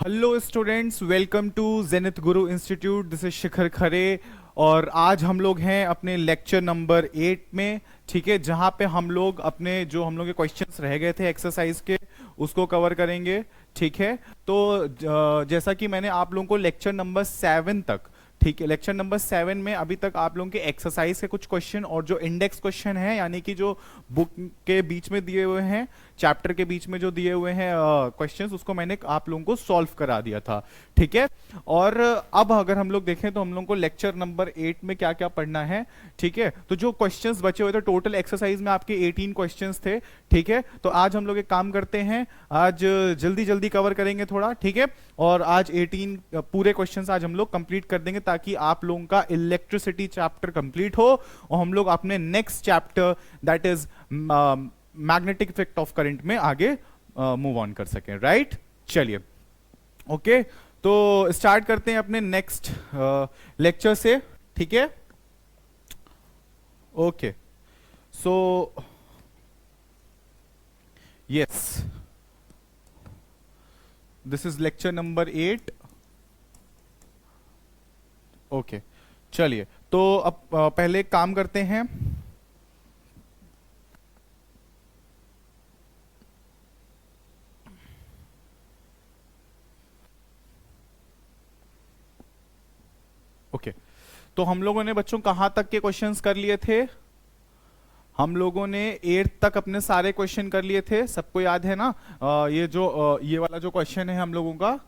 Hello students, welcome to Zenith Guru institute. This is Shikhar Khare और आज हम लोग हैं अपने लेक्चर नंबर 8 में। ठीक है, जहां पे हम लोग अपने जो हम लोग के क्वेश्चंस रह गए थे एक्सरसाइज के उसको कवर करेंगे। ठीक है, तो जैसा कि मैंने आप लोगों को लेक्चर नंबर 7 तक, ठीक है, लेक्चर नंबर 7 में अभी तक आप लोगों के एक्सरसाइज के कुछ क्वेश्चन और जो इंडेक्स क्वेश्चन है, यानी कि जो बुक के बीच में दिए हुए हैं, चैप्टर के बीच में जो दिए हुए हैं क्वेश्चंस, उसको मैंने आप लोगों को सॉल्व करा दिया था। ठीक है, और अब अगर हम लोग देखें तो हम लोगों को लेक्चर नंबर 8 में क्या क्या पढ़ना है। ठीक है, तो जो क्वेश्चंस बचे हुए थे, टोटल एक्सरसाइज में आपके 18 क्वेश्चंस थे। ठीक है, तो आज हम लोग एक काम करते हैं, आज जल्दी जल्दी कवर करेंगे थोड़ा। ठीक है, और आज 18 पूरे क्वेश्चंस आज हम लोग कंप्लीट कर देंगे ताकि आप लोगों का इलेक्ट्रिसिटी चैप्टर कंप्लीट हो और हम लोग अपने next chapter that is magnetic effect of current में आगे मूव ऑन कर सकें। राइट, चलिए ओके, तो स्टार्ट करते हैं अपने नेक्स्ट लेक्चर से। ठीक है, okay, so yes, this is lecture number 8। Okay, चलिए, तो अब पहले एक काम करते हैं। ओके, तो हम लोगों ने बच्चों कहां तक के क्वेश्चंस कर लिए थे? हम लोगों ने 8 तक अपने सारे क्वेश्चन कर लिए थे, सबको याद है ना? ये वाला जो क्वेश्चन है हम लोगों का,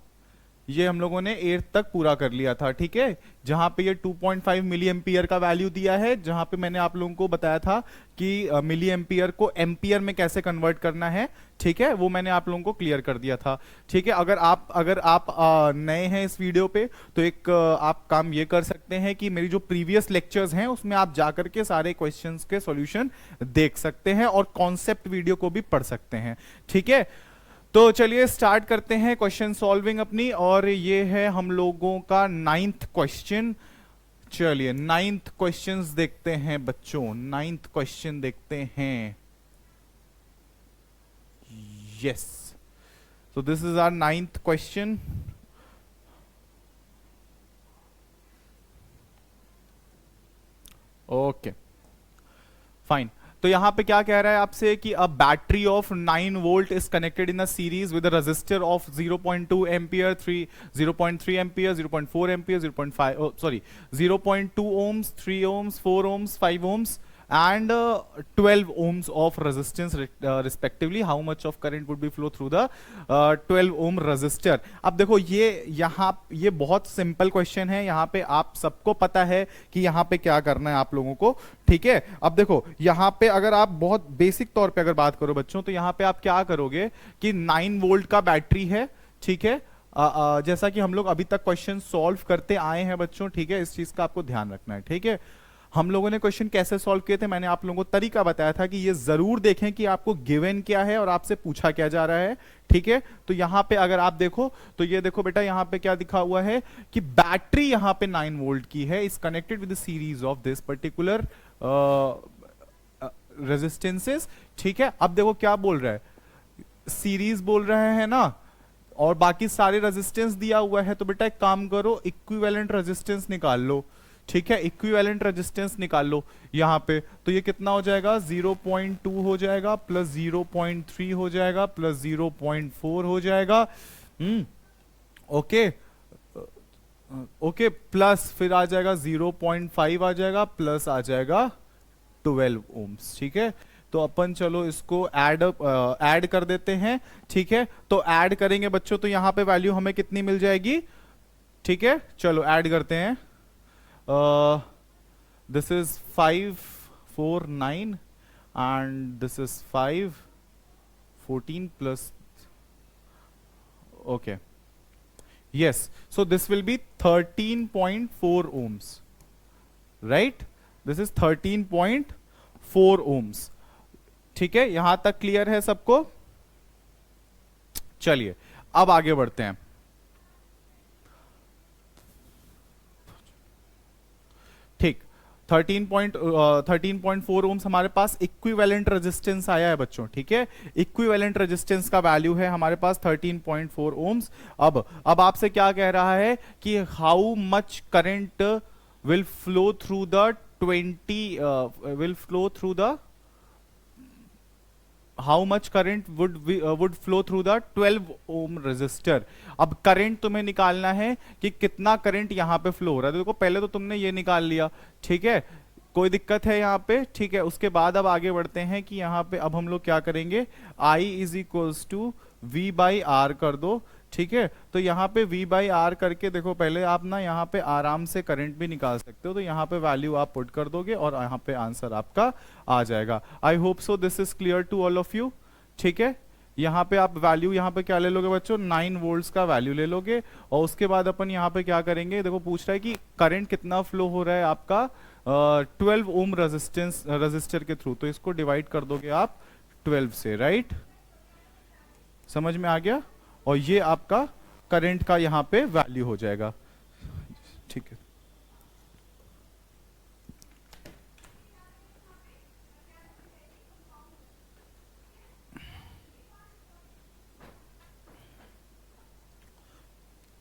ये हम लोगों ने 8 तक पूरा कर लिया था। ठीक है, जहां पे ये 2.5 मिली एम्पियर का वैल्यू दिया है, जहां पे मैंने आप लोगों को बताया था कि मिली एम्पियर को एम्पियर में कैसे कन्वर्ट करना है। ठीक है, वो मैंने आप लोगों को क्लियर कर दिया था। ठीक है, अगर आप नए हैं इस वीडियो पे, तो एक आप काम ये कर सकते हैं कि मेरी जो प्रीवियस लेक्चर्स हैं उसमें आप जाकर के सारे क्वेश्चंस के सॉल्यूशन देख सकते हैं और कॉन्सेप्ट वीडियो को भी पढ़ सकते हैं। ठीक है, तो चलिए स्टार्ट करते हैं क्वेश्चन सॉल्विंग अपनी, और ये है हम लोगों का 9th क्वेश्चन। चलिए 9th क्वेश्चंस देखते हैं बच्चों, 9th क्वेश्चन देखते हैं। Yes, so this is our 9th question. Okay, fine. तो यहां पे क्या कह रहा है आपसे कि a battery of 9 volt is connected in a series with a resistor of 0.2 ampere, 0.3 ampere, 0.4 ampere, 0.5 sorry 0.2 ohms, 3 ohms, 4 ohms, 5 ohms and 12 ohms of resistance respectively. How much of current would be flow through the 12 ohm resistor? अब देखो, ये बहुत simple question है। यहाँ पे आप सबको पता है कि यहाँ पे क्या करना है आप लोगों को। ठीक है, अब देखो यहाँ पे अगर आप बहुत बेसिक तौर पे अगर बात करो बच्चों, तो यहाँ पे आप क्या करोगे कि 9 वोल्ट का बैटरी है। ठीक है, जैसा कि हम लोग अभी तक क्वेश्चन सॉल्व करते आए हैं बच्चों। ठीक है, इस चीज का आपको ध्यान रखना है। ठीक है, हम लोगों ने क्वेश्चन कैसे सॉल्व किए थे, मैंने आप लोगों को तरीका बताया था कि ये जरूर देखें कि आपको गिवन क्या है और आपसे पूछा क्या जा रहा है। ठीक है, तो यहां पे अगर आप देखो तो ये देखो बेटा, यहां पे क्या लिखा हुआ है कि बैटरी यहां पे 9 वोल्ट की है, is connected with series of this particular resistances. ठीक है, अब देखो क्या बोल रहा है, सीरीज बोल रहे हैं ना, और बाकी सारे रेजिस्टेंस दिया हुआ है। तो बेटा एक काम करो, इक्विवेलेंट रेजिस्टेंस निकाल लो। ठीक है, इक्विवेलेंट रेजिस्टेंस निकाल लो यहां पे। तो ये कितना हो जाएगा, 0.2 हो जाएगा, प्लस 0.3 हो जाएगा, प्लस 0.4 हो जाएगा। ओके, ओके, प्लस फिर आ जाएगा 0.5 आ जाएगा, प्लस आ जाएगा 12 ओम्स। ठीक है, तो अपन चलो इसको ऐड कर देते हैं। ठीक है, तो ऐड करेंगे बच्चों, तो यहां पे वैल्यू हमें कितनी मिल जाएगी? ठीक है, चलो ऐड करते हैं। This is 5 4 9 and this is 5 14 plus, okay, yes, so this will be 13.4 ohms, right? This is 13.4 ohms. ठीक है, यहां तक क्लियर है सबको? चलिए अब आगे बढ़ते हैं। ठीक, 13.4 ओम्स हमारे पास इक्विवेलेंट रेजिस्टेंस आया है बच्चों, ठीक है। इक्विवेलेंट रेजिस्टेंस का वैल्यू है हमारे पास 13.4 ओम्स। अब आपसे क्या कह रहा है कि how much current will flow through the 20 will flow through the how much current would flow through the 12 ohm resistor. अब करंट तुम्हें निकालना है कि कितना करंट यहां पे फ्लो हो रहा है। देखो पहले तो तुमने ये निकाल लिया, ठीक है, कोई दिक्कत है यहाँ पे, ठीक है। उसके बाद अब आगे बढ़ते हैं कि यहाँ पे अब हम लोग क्या करेंगे, I is equals to V by R कर दो, ठीक है। तो यहाँ पे v बाई आर करके देखो, पहले आप ना यहाँ पे आराम से करंट भी निकाल सकते हो, तो यहाँ पे वैल्यू आप पुट कर दोगे और यहाँ पे आंसर आपका आ जाएगा। I hope so this is clear to all of you, ठीक है। यहाँ पे आप वैल्यू यहाँ पे क्या ले लोगे बच्चों, 9 वोल्ट्स का वैल्यू ले लोगे और उसके बाद अपन यहाँ पे क्या करेंगे, देखो पूछ रहा है कि करंट कितना फ्लो हो रहा है आपका 12 ओम रजिस्टर के थ्रू, तो इसको डिवाइड कर दोगे आप 12 से, राइट, समझ में आ गया। और ये आपका करंट का यहां पे वैल्यू हो जाएगा, ठीक है।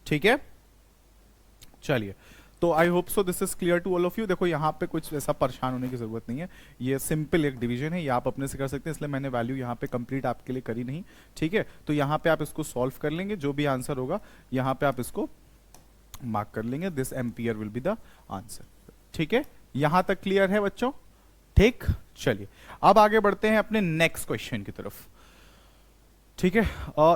ठीक है, चलिए, तो I hope so this is clear to all of you. देखो यहाँ पे कुछ ऐसा परेशान होने की जरूरत नहीं है, ये सिंपल एक डिवीजन है, ये आप अपने से कर सकते हैं, इसलिए मैंने वैल्यू यहाँ पे कंप्लीट आपके लिए करी नहीं, ठीक है। तो यहाँ पे आप इसको सॉल्व कर लेंगे, जो भी आंसर होगा यहाँ पे आप इसको मार्क कर लेंगे, this ampere will be the answer, ठीक है। यहां तक क्लियर है बच्चों, ठीक। चलिए अब आगे बढ़ते हैं अपने नेक्स्ट क्वेश्चन की तरफ, ठीक है।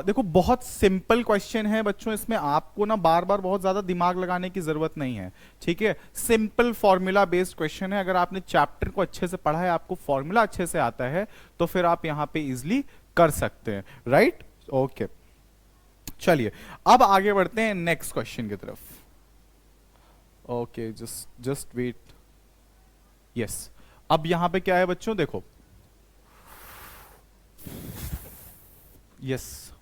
देखो बहुत सिंपल क्वेश्चन है बच्चों, इसमें आपको ना बार बार बहुत ज्यादा दिमाग लगाने की जरूरत नहीं है, ठीक है। सिंपल फॉर्मूला बेस्ड क्वेश्चन है, अगर आपने चैप्टर को अच्छे से पढ़ा है, आपको फॉर्मूला अच्छे से आता है, तो फिर आप यहां पे इजिली कर सकते हैं, राइट, ओके। चलिए अब आगे बढ़ते हैं नेक्स्ट क्वेश्चन की तरफ, ओके, जस्ट वेट, यस। अब यहां पे क्या है बच्चों, देखो, यस,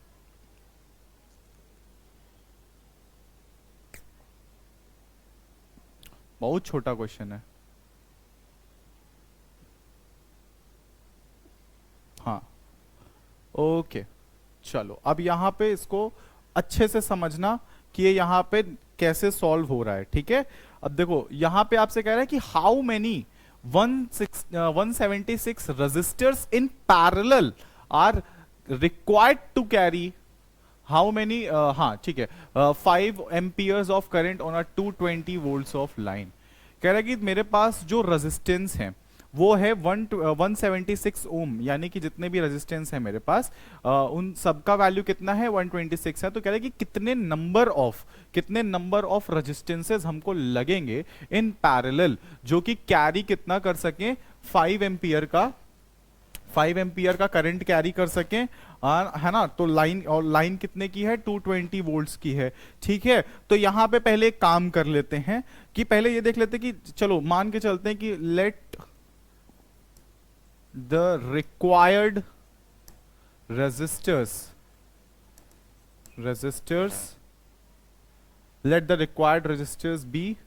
बहुत छोटा क्वेश्चन है, हाँ, ओके। चलो अब यहां पे इसको अच्छे से समझना कि ये यहां पे कैसे सॉल्व हो रहा है, ठीक है। अब देखो यहां पे आपसे कह रहा है कि how many 176 resistors in parallel are required to carry how many, हाँ ठीक है, 5 amperes of current on a 220 volts of line. कह रहा है कि मेरे पास जो रेजिस्टेंस है वो है 176 ओम, यानी कि जितने भी रेजिस्टेंस है मेरे पास उन सबका वैल्यू कितना है, 126 है। तो कह रहा है कि कितने नंबर ऑफ रेजिस्टेंसेस हमको लगेंगे इन पैरेलल, जो कि कैरी कितना कर सके, 5 एम्पियर का करंट कैरी कर सके, है ना। तो लाइन कितने की है, 220 वोल्ट्स की है, ठीक है। तो यहां पे पहले एक काम कर लेते हैं कि पहले ये देख लेते हैं कि चलो मान के चलते हैं कि let the required resistors let the required resistors be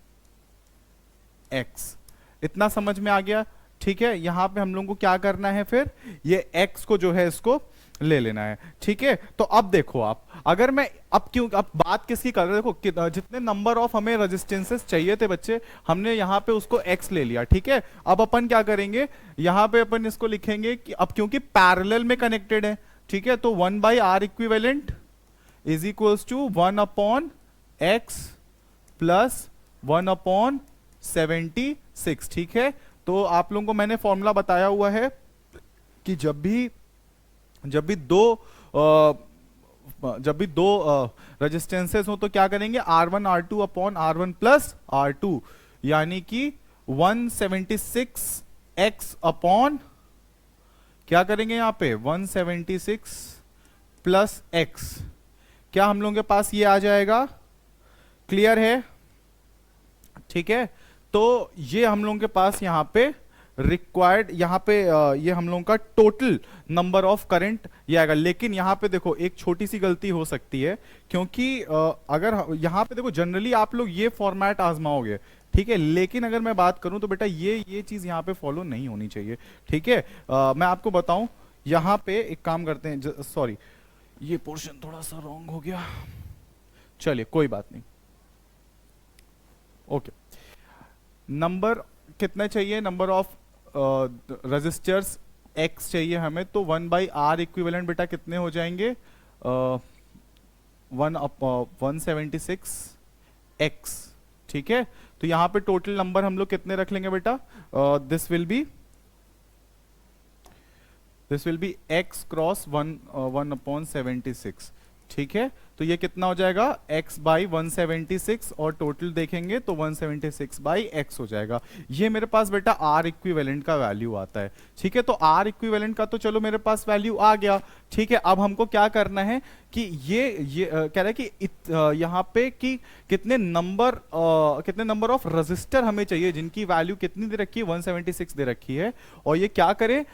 X. इतना समझ में आ गया, ठीक है। यहां पे हम लोगों को क्या करना है, फिर ये x को जो है इसको ले लेना है, ठीक है। तो अब देखो आप, अगर मैं अब बात किसकी कर रहे हैं, देखो जितने नंबर ऑफ हमें रेजिस्टेंसेस चाहिए थे बच्चे, हमने यहां पे उसको x ले लिया, ठीक है। अब अपन क्या करेंगे, यहां पे अपन इसको लिखेंगे कि अब क्योंकि पैरेलल में कनेक्टेड है, ठीक है, तो 1/r equivalent is equals to 1/x plus 1/76, ठीक है। तो आप लोगों को मैंने फॉर्मूला बताया हुआ है कि जब भी दो रेजिस्टेंसेस हो तो क्या करेंगे, R1 R2 upon R1 plus R2, यानी कि 176x अपॉन क्या करेंगे यहां पे 176 प्लस x, क्या हम लोगों के पास ये आ जाएगा, क्लियर है, ठीक है। तो ये हम लोगों के पास यहां पे रिक्वायर्ड, यहां पे ये हम लोगों का टोटल नंबर ऑफ करंट ये आएगा। लेकिन यहां पे देखो एक छोटी सी गलती हो सकती है, क्योंकि अगर यहां पे देखो जनरली आप लोग ये फॉर्मेट आजमाओगे, ठीक है। लेकिन अगर मैं बात करूं तो बेटा ये चीज यहाँ पे फॉलो नहीं होनी चाहिए, ठीक है। मैं आपको बताऊं, यहाँ पे एक काम करते हैं, सॉरी ये पोर्शन थोड़ा सा रॉन्ग हो गया, चलिए कोई बात नहीं। ओके, नंबर कितने चाहिए, नंबर ऑफ रजिस्टर्स एक्स चाहिए हमें, तो 1/r इक्विवेलेंट बेटा कितने हो जाएंगे, 176 एक्स, ठीक है। तो यहां पे टोटल नंबर हम लोग कितने रख लेंगे बेटा, this will B x cross 1/76, ठीक है। तो ये कितना हो जाएगा x बाई 176, और टोटल देखेंगे तो 176 बाई x हो जाएगा। ये मेरे पास बेटा r इक्विवेलेंट का वैल्यू आता है, ठीक है। तो r इक्विवेलेंट का तो चलो मेरे पास वैल्यू आ गया, ठीक है। अब हमको क्या करना है कि ये कह रहा है कि यहाँ पे कि कितने नंबर ऑफ रजिस्टर हमें चाहिए जिनकी वैल्यू कितनी दे रखी है, 176 दे रखी है, और ये क्या करे,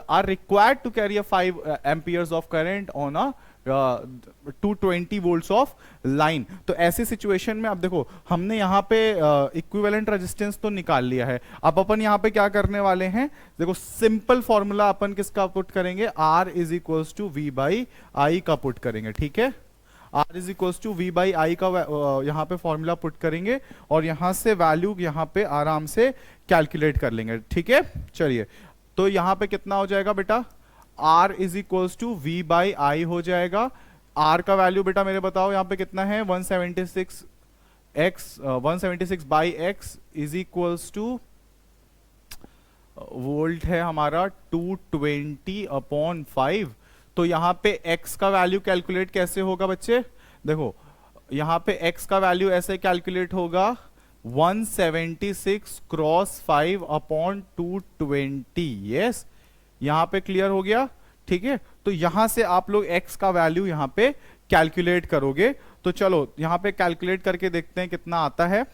are required to carry 5 amperes of current on a 220 volts of line. तो ऐसी सिचुएशन में अब देखो हमने यहाँ पे इक्विवेलेंट रेजिस्टेंस तो निकाल लिया है, अब अपन यहाँ पे क्या करने वाले हैं, देखो सिंपल फॉर्मूला अपन किसका पुट करेंगे, R is equals to V by I का पुट करेंगे, ठीक है। R is equals to V by I का यहाँ पे फॉर्मूला पुट करेंगे, और यहाँ से वैल्यू यहाँ पे आराम से कैलकुलेट कर लेंगे, ठीक है। चलिए, तो यहाँ पे कितना हो जाएगा बेटा, R is equals to V by I हो जाएगा। R का वैल्यू बेटा मेरे बताओ यहाँ पे कितना है, 176 by x is equals two volt है हमारा 220/5। तो यहाँ पे x का वैल्यू कैलकुलेट कैसे होगा बच्चे, देखो यहाँ पे x का वैल्यू ऐसे कैलकुलेट होगा 176 क्रॉस 5/220। यस, यहां पे क्लियर हो गया, ठीक है। तो यहां से आप लोग x का वैल्यू यहां पे कैलकुलेट करोगे, तो चलो यहां पे कैलकुलेट करके देखते हैं कितना आता है।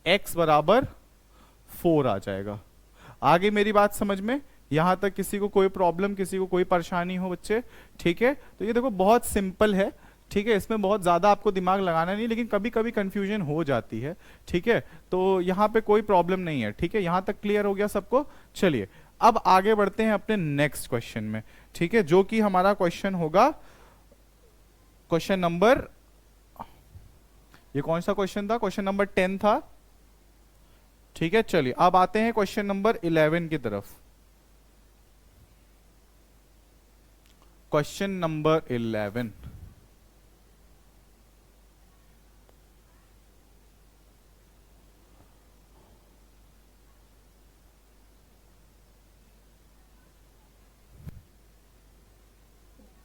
x बराबर 4 आ जाएगा। आगे मेरी बात समझ में, यहां तक किसी को कोई प्रॉब्लम, किसी को कोई परेशानी हो बच्चे, ठीक है। तो ये देखो बहुत सिंपल है, ठीक है, इसमें बहुत ज्यादा आपको दिमाग लगाना नहीं, लेकिन कभी कभी कंफ्यूजन हो जाती है, ठीक है। तो यहाँ पे कोई प्रॉब्लम नहीं है, ठीक है, यहां तक क्लियर हो गया सबको। चलिए अब आगे बढ़ते हैं अपने नेक्स्ट क्वेश्चन में, ठीक है, जो कि हमारा क्वेश्चन होगा क्वेश्चन नंबर, ये कौन सा क्वेश्चन था, क्वेश्चन नंबर 10 था, ठीक है। चलिए अब आते हैं क्वेश्चन नंबर 11 की तरफ। Question number 11,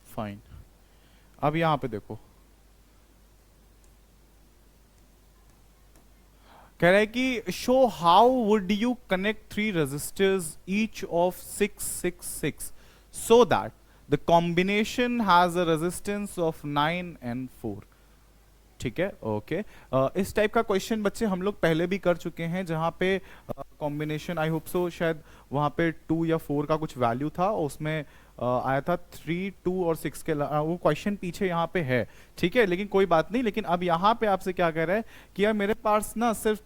fine. अब यहां पे देखो कह रहा है कि show how would you connect 3 resistors each of 666 so that the combination has a resistance of 9 and 4, ठीक है। ओके, इस टाइप का क्वेश्चन बच्चे हम लोग पहले भी कर चुके हैं, जहां पे कॉम्बिनेशन आई होप सो शायद वहां पे 2 या 4 का कुछ वैल्यू था, उसमें आया था 3, 2 और 6 के, वो क्वेश्चन पीछे यहाँ पे है, ठीक है, लेकिन कोई बात नहीं। लेकिन अब यहाँ पे आपसे क्या कह रहा है कि यार मेरे पास ना सिर्फ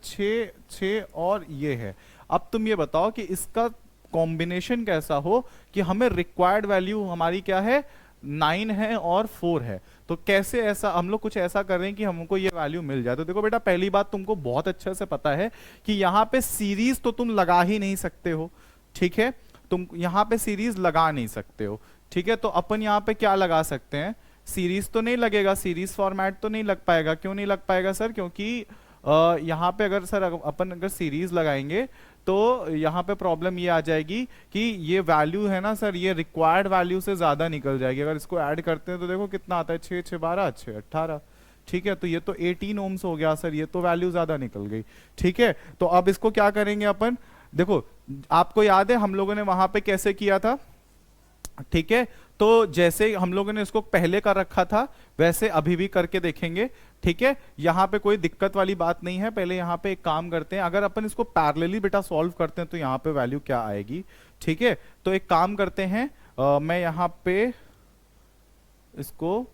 6 और ये है, अब तुम ये बताओ कि इसका कॉम्बिनेशन कैसा हो कि हमें रिक्वायर्ड वैल्यू हमारी क्या है, 9 है और 4 है। तो कैसे ऐसा हम लोग कुछ ऐसा कर रहे हैं कि हमको ये वैल्यू मिल जाए। तो देखो बेटा पहली बात तुमको बहुत अच्छे से पता है कि यहाँ पे सीरीज तो तुम लगा ही नहीं सकते हो, ठीक है, तुम यहाँ पे सीरीज लगा नहीं सकते हो, ठीक है। तो अपन यहाँ पे क्या लगा सकते हैं, सीरीज तो नहीं लगेगा, सीरीज फॉर्मेट तो नहीं लग पाएगा। क्यों नहीं लग पाएगा सर, क्योंकि यहाँ पे अगर सर अपन अगर सीरीज लगाएंगे तो यहाँ पे प्रॉब्लम ये आ जाएगी कि ये वैल्यू है ना सर, ये रिक्वायर्ड वैल्यू से ज्यादा निकल जाएगी। अगर इसको ऐड करते हैं तो देखो कितना आता है, 6 6 12 6 18, ठीक है। तो ये तो 18 ओम्स हो गया सर, ये तो वैल्यू ज्यादा निकल गई, ठीक है। तो अब इसको क्या करेंगे अपन, देखो आपको याद है हम लोगों ने वहां पे कैसे किया था, ठीक है। तो जैसे हम लोगों ने इसको पहले कर रखा था वैसे अभी भी करके देखेंगे, ठीक है। यहाँ पे कोई दिक्कत वाली बात नहीं है। पहले यहाँ पे एक काम करते हैं, अगर अपन इसको पैरेलली बेटा सॉल्व करते हैं तो यहाँ पे वैल्यू क्या आएगी, ठीक है। तो एक काम करते हैं, मैं यहाँ पे इसको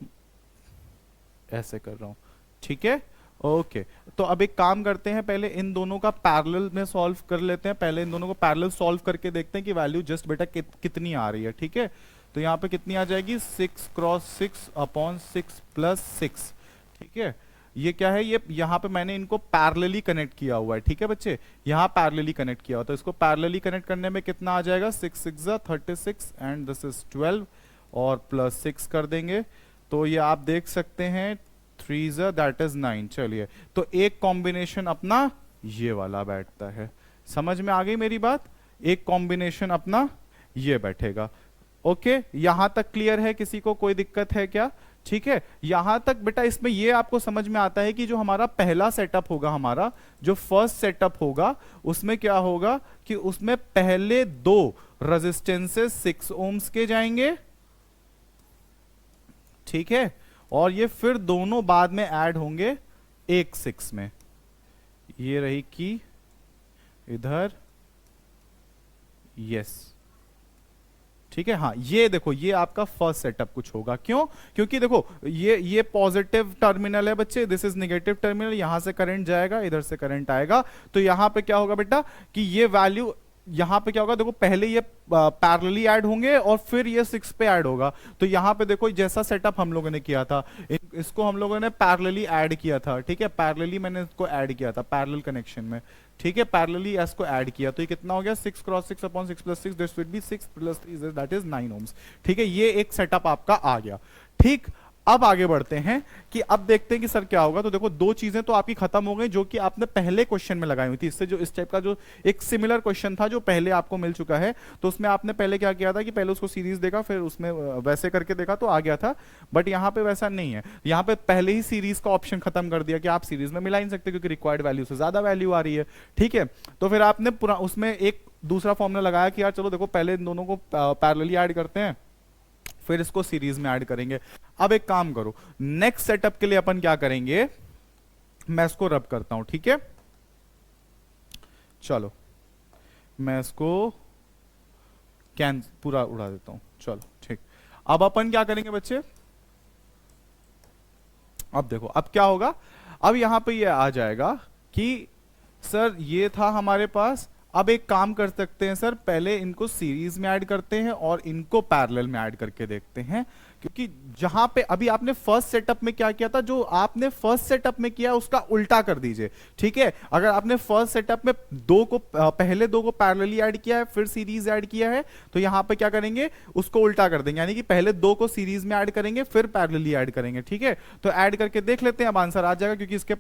ऐसे कर रहा हूं, ठीक है। ओके, तो अब एक काम करते हैं, पहले इन दोनों का पैरेलल में सॉल्व कर लेते हैं। पहले इन दोनों को पैरेलल सॉल्व करके देखते हैं कि वैल्यू जस्ट बेटा कितनी आ रही है, ठीक है। तो यहाँ पे कितनी आ जाएगी, 6 क्रॉस 6 अपॉन 6 प्लस 6, ठीक है। ये क्या है, ये यहाँ पे मैंने इनको पैरेलली कनेक्ट किया हुआ है, ठीक है बच्चे। यहाँ पैरेलली कनेक्ट किया हुआ, तो इसको पैरेलली कनेक्ट करने में कितना आ जाएगा, 6 6 36 एंड दिस इज 12 और प्लस 6 कर देंगे। तो ये आप देख सकते हैं 3 दैट इज 9। चलिए, तो एक कॉम्बिनेशन अपना ये वाला बैठता है। समझ में आ गई मेरी बात, एक कॉम्बिनेशन अपना ये बैठेगा। ओके, यहां तक क्लियर है, किसी को कोई दिक्कत है क्या, ठीक है। यहां तक बेटा इसमें ये आपको समझ में आता है कि जो हमारा पहला सेटअप होगा, हमारा जो फर्स्ट सेटअप होगा, उसमें क्या होगा कि उसमें पहले दो रेजिस्टेंसेस 6 ओम्स के जाएंगे, ठीक है। और ये फिर दोनों बाद में ऐड होंगे एक 6 में। ये रही की इधर, यस, ठीक है। हाँ, ये देखो, ये आपका फर्स्ट सेटअप कुछ होगा। क्यों, क्योंकि देखो ये पॉजिटिव टर्मिनल है बच्चे, दिस इज नेगेटिव टर्मिनल, यहां से करंट जाएगा, इधर से करंट आएगा। तो यहां पे क्या होगा बेटा कि ये वैल्यू यहां पे क्या होगा, देखो पहले ये पैरेलली ऐड होंगे और फिर ये 6 पे ऐड होगा। तो यहां पे देखो जैसा सेटअप हम लोगों ने किया था, इसको हम लोगों ने पैरेलली ऐड किया था, ठीक है। पैरेलली मैंने इसको ऐड किया था पैरेलल कनेक्शन में, ठीक है। पैरेलली इसको ऐड किया, तो ये कितना हो गया, 6 cross 6 upon 6 plus 6, this will be 6 plus 3 that is 9 ohms, ठीक है। ये एक सेटअप आपका आ गया, ठीक। अब आगे बढ़ते हैं कि अब देखते हैं कि सर क्या होगा। तो देखो दो चीजें तो आपकी खत्म हो गई जो कि आपने पहले क्वेश्चन में लगाई हुई थी। इससे जो इस टाइप का जो एक सिमिलर क्वेश्चन था जो पहले आपको मिल चुका है, तो उसमें आपने पहले क्या किया था कि पहले उसको सीरीज देखा, फिर उसमें वैसे करके देखा तो आ गया था। बट यहाँ पे वैसा नहीं है, यहाँ पे पहले ही सीरीज का ऑप्शन खत्म कर दिया कि आप सीरीज में मिला ही नहीं सकते क्योंकि रिक्वायर्ड वैल्यू से ज्यादा वैल्यू आ रही है, ठीक है। तो फिर आपने पूरा उसमें एक दूसरा फॉर्मूला लगाया कि यार चलो देखो पहले इन दोनों को पैरेलली ऐड करते हैं, फिर इसको सीरीज में ऐड करेंगे। अब एक काम करो, नेक्स्ट सेटअप के लिए अपन क्या करेंगे, मैं इसको रब करता हूं, ठीक है। चलो मैं इसको पूरा उड़ा देता हूं, चलो ठीक। अब अपन क्या करेंगे बच्चे, अब देखो अब क्या होगा। अब यहां पे ये आ जाएगा कि सर ये था हमारे पास, अब एक काम कर सकते हैं सर, पहले इनको सीरीज में ऐड करते हैं और इनको पैरेलल में ऐड करके देखते हैं। क्योंकि जहां पे अभी आपने फर्स्ट सेटअप में क्या किया था, जो आपने फर्स्ट सेटअप में किया उसका उल्टा कर दीजिए, ठीक है। अगर आपने फर्स्ट सेटअप में पहले दो को पैरेलली ऐड किया है फिर सीरीज ऐड किया है, तो यहां पे क्या करेंगे, उसको उल्टा कर देंगे, यानी कि पहले दो को सीरीज में ऐड करेंगे फिर पैरेलली ऐड करेंगे, ठीक है। तो ऐड करके देख लेते हैं, अब आंसर आ जाएगा, क्योंकि इसके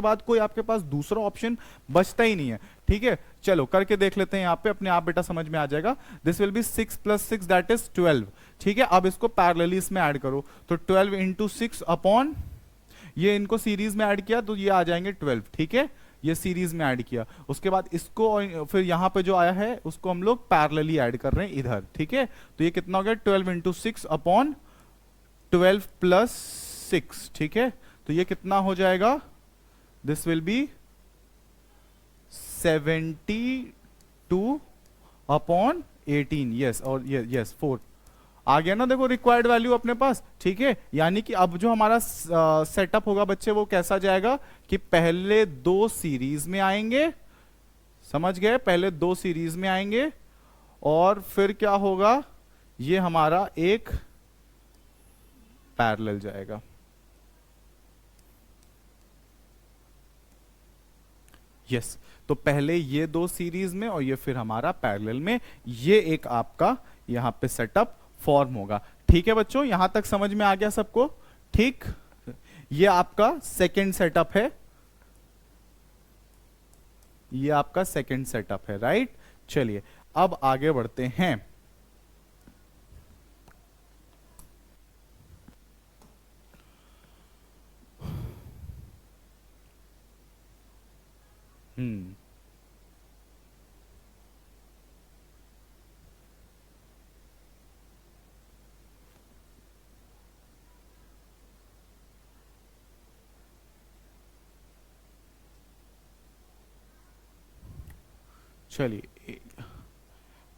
बाद कोई आपके पास दूसरा ऑप्शन बचता ही नहीं है, ठीक है। चलो करके देख लेते हैं, यहां पे अपने आप बेटा समझ में आ जाएगा। This will be 6 plus 6 that is 12, ठीक है। अब इसको पैरेलली इसमें ऐड करो, तो 12 इंटू 6 अपॉन, ये इनको सीरीज में ऐड किया तो ये आ जाएंगे 12, ठीक है। ये सीरीज में ऐड किया, उसके बाद इसको फिर यहां पे जो आया है उसको हम लोग पैरेलली ऐड कर रहे हैं इधर, ठीक है। तो ये कितना हो गया, 12 इंटू 6 अपॉन 12 प्लस 6, ठीक है। तो ये कितना हो जाएगा, this will B 72 upon 18, yes, और यस 4 आ गया ना, देखो रिक्वायर्ड वैल्यू अपने पास, ठीक है। यानी कि अब जो हमारा सेटअप होगा बच्चे वो कैसा जाएगा कि पहले दो सीरीज में आएंगे, समझ गए, पहले दो सीरीज में आएंगे और फिर क्या होगा, ये हमारा एक पैरेलल जाएगा, यस। तो पहले ये दो सीरीज में और ये फिर हमारा पैरेलल में, ये एक आपका यहां पे सेटअप फॉर्म होगा, ठीक है बच्चों। यहां तक समझ में आ गया सबको, ठीक। ये आपका सेकंड सेटअप है, ये आपका सेकंड सेटअप है, राइट। चलिए अब आगे बढ़ते हैं। हम्म, चलिए,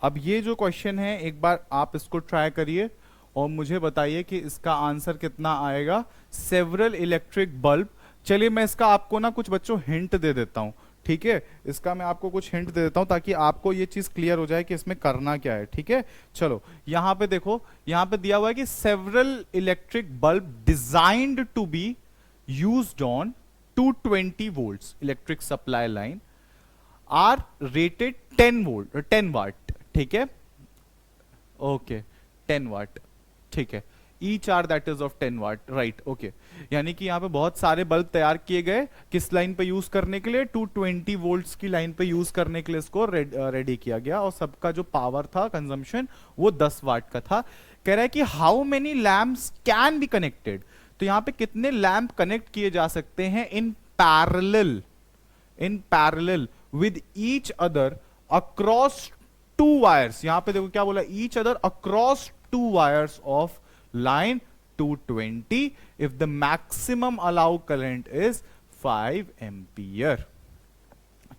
अब ये जो क्वेश्चन है एक बार आप इसको ट्राई करिए और मुझे बताइए कि इसका आंसर कितना आएगा। Several electric bulb. चलिए मैं इसका आपको ना कुछ बच्चों हिंट दे देता हूं, ठीक है। इसका मैं आपको कुछ हिंट दे देता हूं ताकि आपको ये चीज क्लियर हो जाए कि इसमें करना क्या है, ठीक है। चलो यहां पे देखो, यहां पे दिया हुआ है कि several electric bulb designed to be used on 220 volts electric supply line are rated 10 watt, ठीक है। ओके, 10 वाट, ठीक है। Each are that is of 10 watt, right, okay. यानी कि यहाँ पे बहुत सारे बल्ब तैयार किए गए किस लाइन पे यूज करने के लिए, 220 वोल्ट्स की लाइन पे यूज करने के लिए इसको रेडी किया गया, और सबका जो पावर था कंजम्पशन वो 10 वाट का था। कह रहा है कि how many lamps can be connected, तो यहाँ पे कितने लैंप कनेक्ट किए जा सकते हैं in parallel with each other across 2 wires. यहां पे देखो क्या बोला, each other across 2 wires of line 220 if the maximum allowed current is 5 ampere,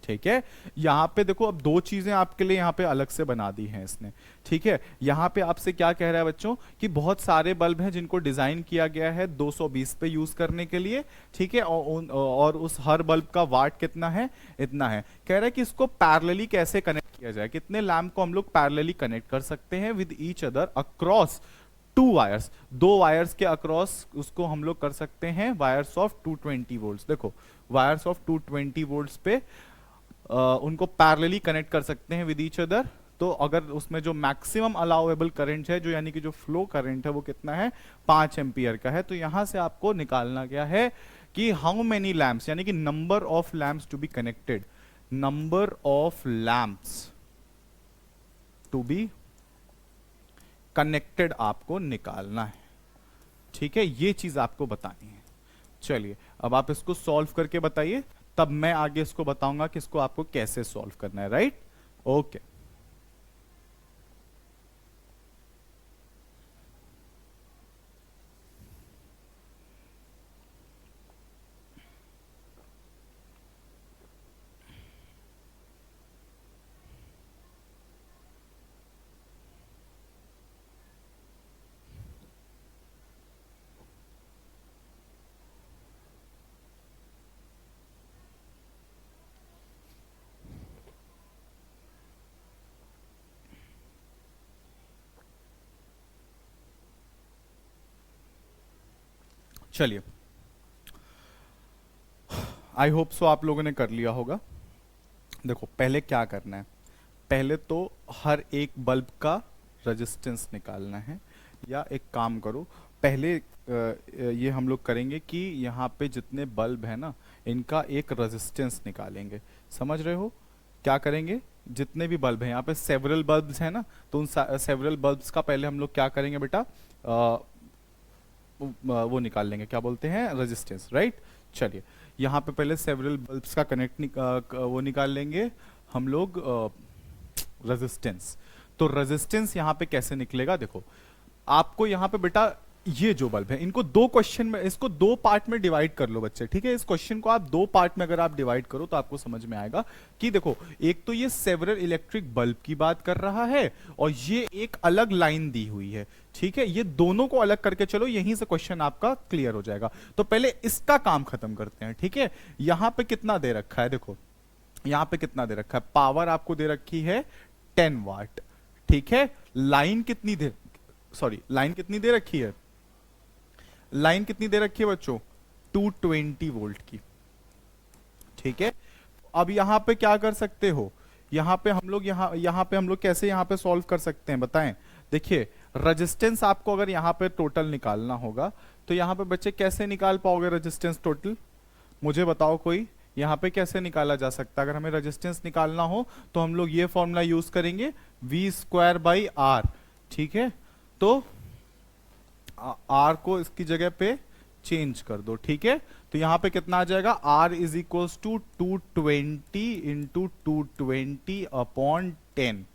ठीक है। यहां पे देखो अब दो चीजें आपके लिए यहां पे अलग से बना दी हैं इसने, ठीक है। यहां पे आपसे क्या कह रहा है बच्चों कि बहुत सारे बल्ब हैं जिनको डिजाइन किया गया है 220 पे यूज करने के लिए, ठीक है। और उस हर बल्ब का वाट कितना है, इतना है। कह रहा है कि इसको पैरेलली कैसे कनेक्ट किया जाए, कितने लैंप को हम लोग पैरेलली कनेक्ट कर सकते हैं with each other across 2 wires, 2 wires के अक्रॉस उसको हम लोग कर सकते हैं वायर्स ऑफ 220 वोल्ट्स। देखो वायर्स ऑफ 220 वोल्ट्स पे उनको पैरेलली कनेक्ट कर सकते हैं विद ईच अदर। तो अगर उसमें जो मैक्सिमम अलाउएबल करंट है, जो यानी कि जो फ्लो करंट है वो कितना है, 5 एम्पियर का है। तो यहां से आपको निकालना क्या है कि हाउ मेनी लैंप्स, यानी कि number of lamps to be connected, number of lamps to be connected आपको निकालना है, ठीक है। ये चीज आपको बतानी है। चलिए अब आप इसको सॉल्व करके बताइए, तब मैं आगे इसको बताऊंगा कि इसको आपको कैसे सॉल्व करना है, राइट, ओके। चलिए आई होप सो आप लोगों ने कर लिया होगा। देखो पहले क्या करना है, पहले तो हर एक बल्ब का रेजिस्टेंस निकालना है, या एक काम करो पहले ये हम लोग करेंगे कि यहाँ पे जितने बल्ब है ना इनका एक रेजिस्टेंस निकालेंगे। समझ रहे हो क्या करेंगे, जितने भी बल्ब हैं यहाँ पे सेवरल बल्ब्स हैं ना, तो उन सेवरल बल्ब्स का पहले हम लोग क्या करेंगे बेटा, वो निकाल लेंगे, क्या बोलते हैं, रेजिस्टेंस, राइट। चलिए यहाँ पे पहले सेवरल बल्ब्स का वो निकाल लेंगे हम लोग रेजिस्टेंस। तो रेजिस्टेंस यहाँ पे कैसे निकलेगा, देखो आपको यहाँ पे बेटा ये जो बल्ब है इनको दो क्वेश्चन में, इसको दो पार्ट में डिवाइड कर लो बच्चे, ठीक है। इस क्वेश्चन को आप दो पार्ट में अगर आप डिवाइड करो तो आपको समझ में आएगा कि देखो एक तो ये सेवरल इलेक्ट्रिक बल्ब की बात कर रहा है और ये एक अलग लाइन दी हुई है, ठीक है। ये दोनों को अलग करके चलो, यहीं से क्वेश्चन आपका क्लियर हो जाएगा। तो पहले इसका काम खत्म करते हैं, ठीक है। यहां पे कितना दे रखा है, देखो यहां पे कितना दे रखा है, पावर आपको दे रखी है 10 वाट, ठीक है। लाइन कितनी दे रखी है, लाइन कितनी दे रखी है बच्चों, 220 वोल्ट की, ठीक है। अब यहां पे क्या कर सकते हो, यहां पे हम लोग कैसे यहां पे सॉल्व कर सकते हैं बताएं। देखिए रेजिस्टेंस आपको अगर यहां पे टोटल निकालना होगा तो यहां पे बच्चे कैसे निकाल पाओगे रेजिस्टेंस टोटल, मुझे बताओ कोई, यहां पे कैसे निकाला जा सकता है। अगर हमें रेजिस्टेंस निकालना हो तो हम लोग ये फॉर्मूला यूज करेंगे V²/R, ठीक है। तो R को इसकी जगह पे चेंज कर दो, ठीक है। तो यहां पे कितना आ जाएगा, R is equal to 220 into 220/10,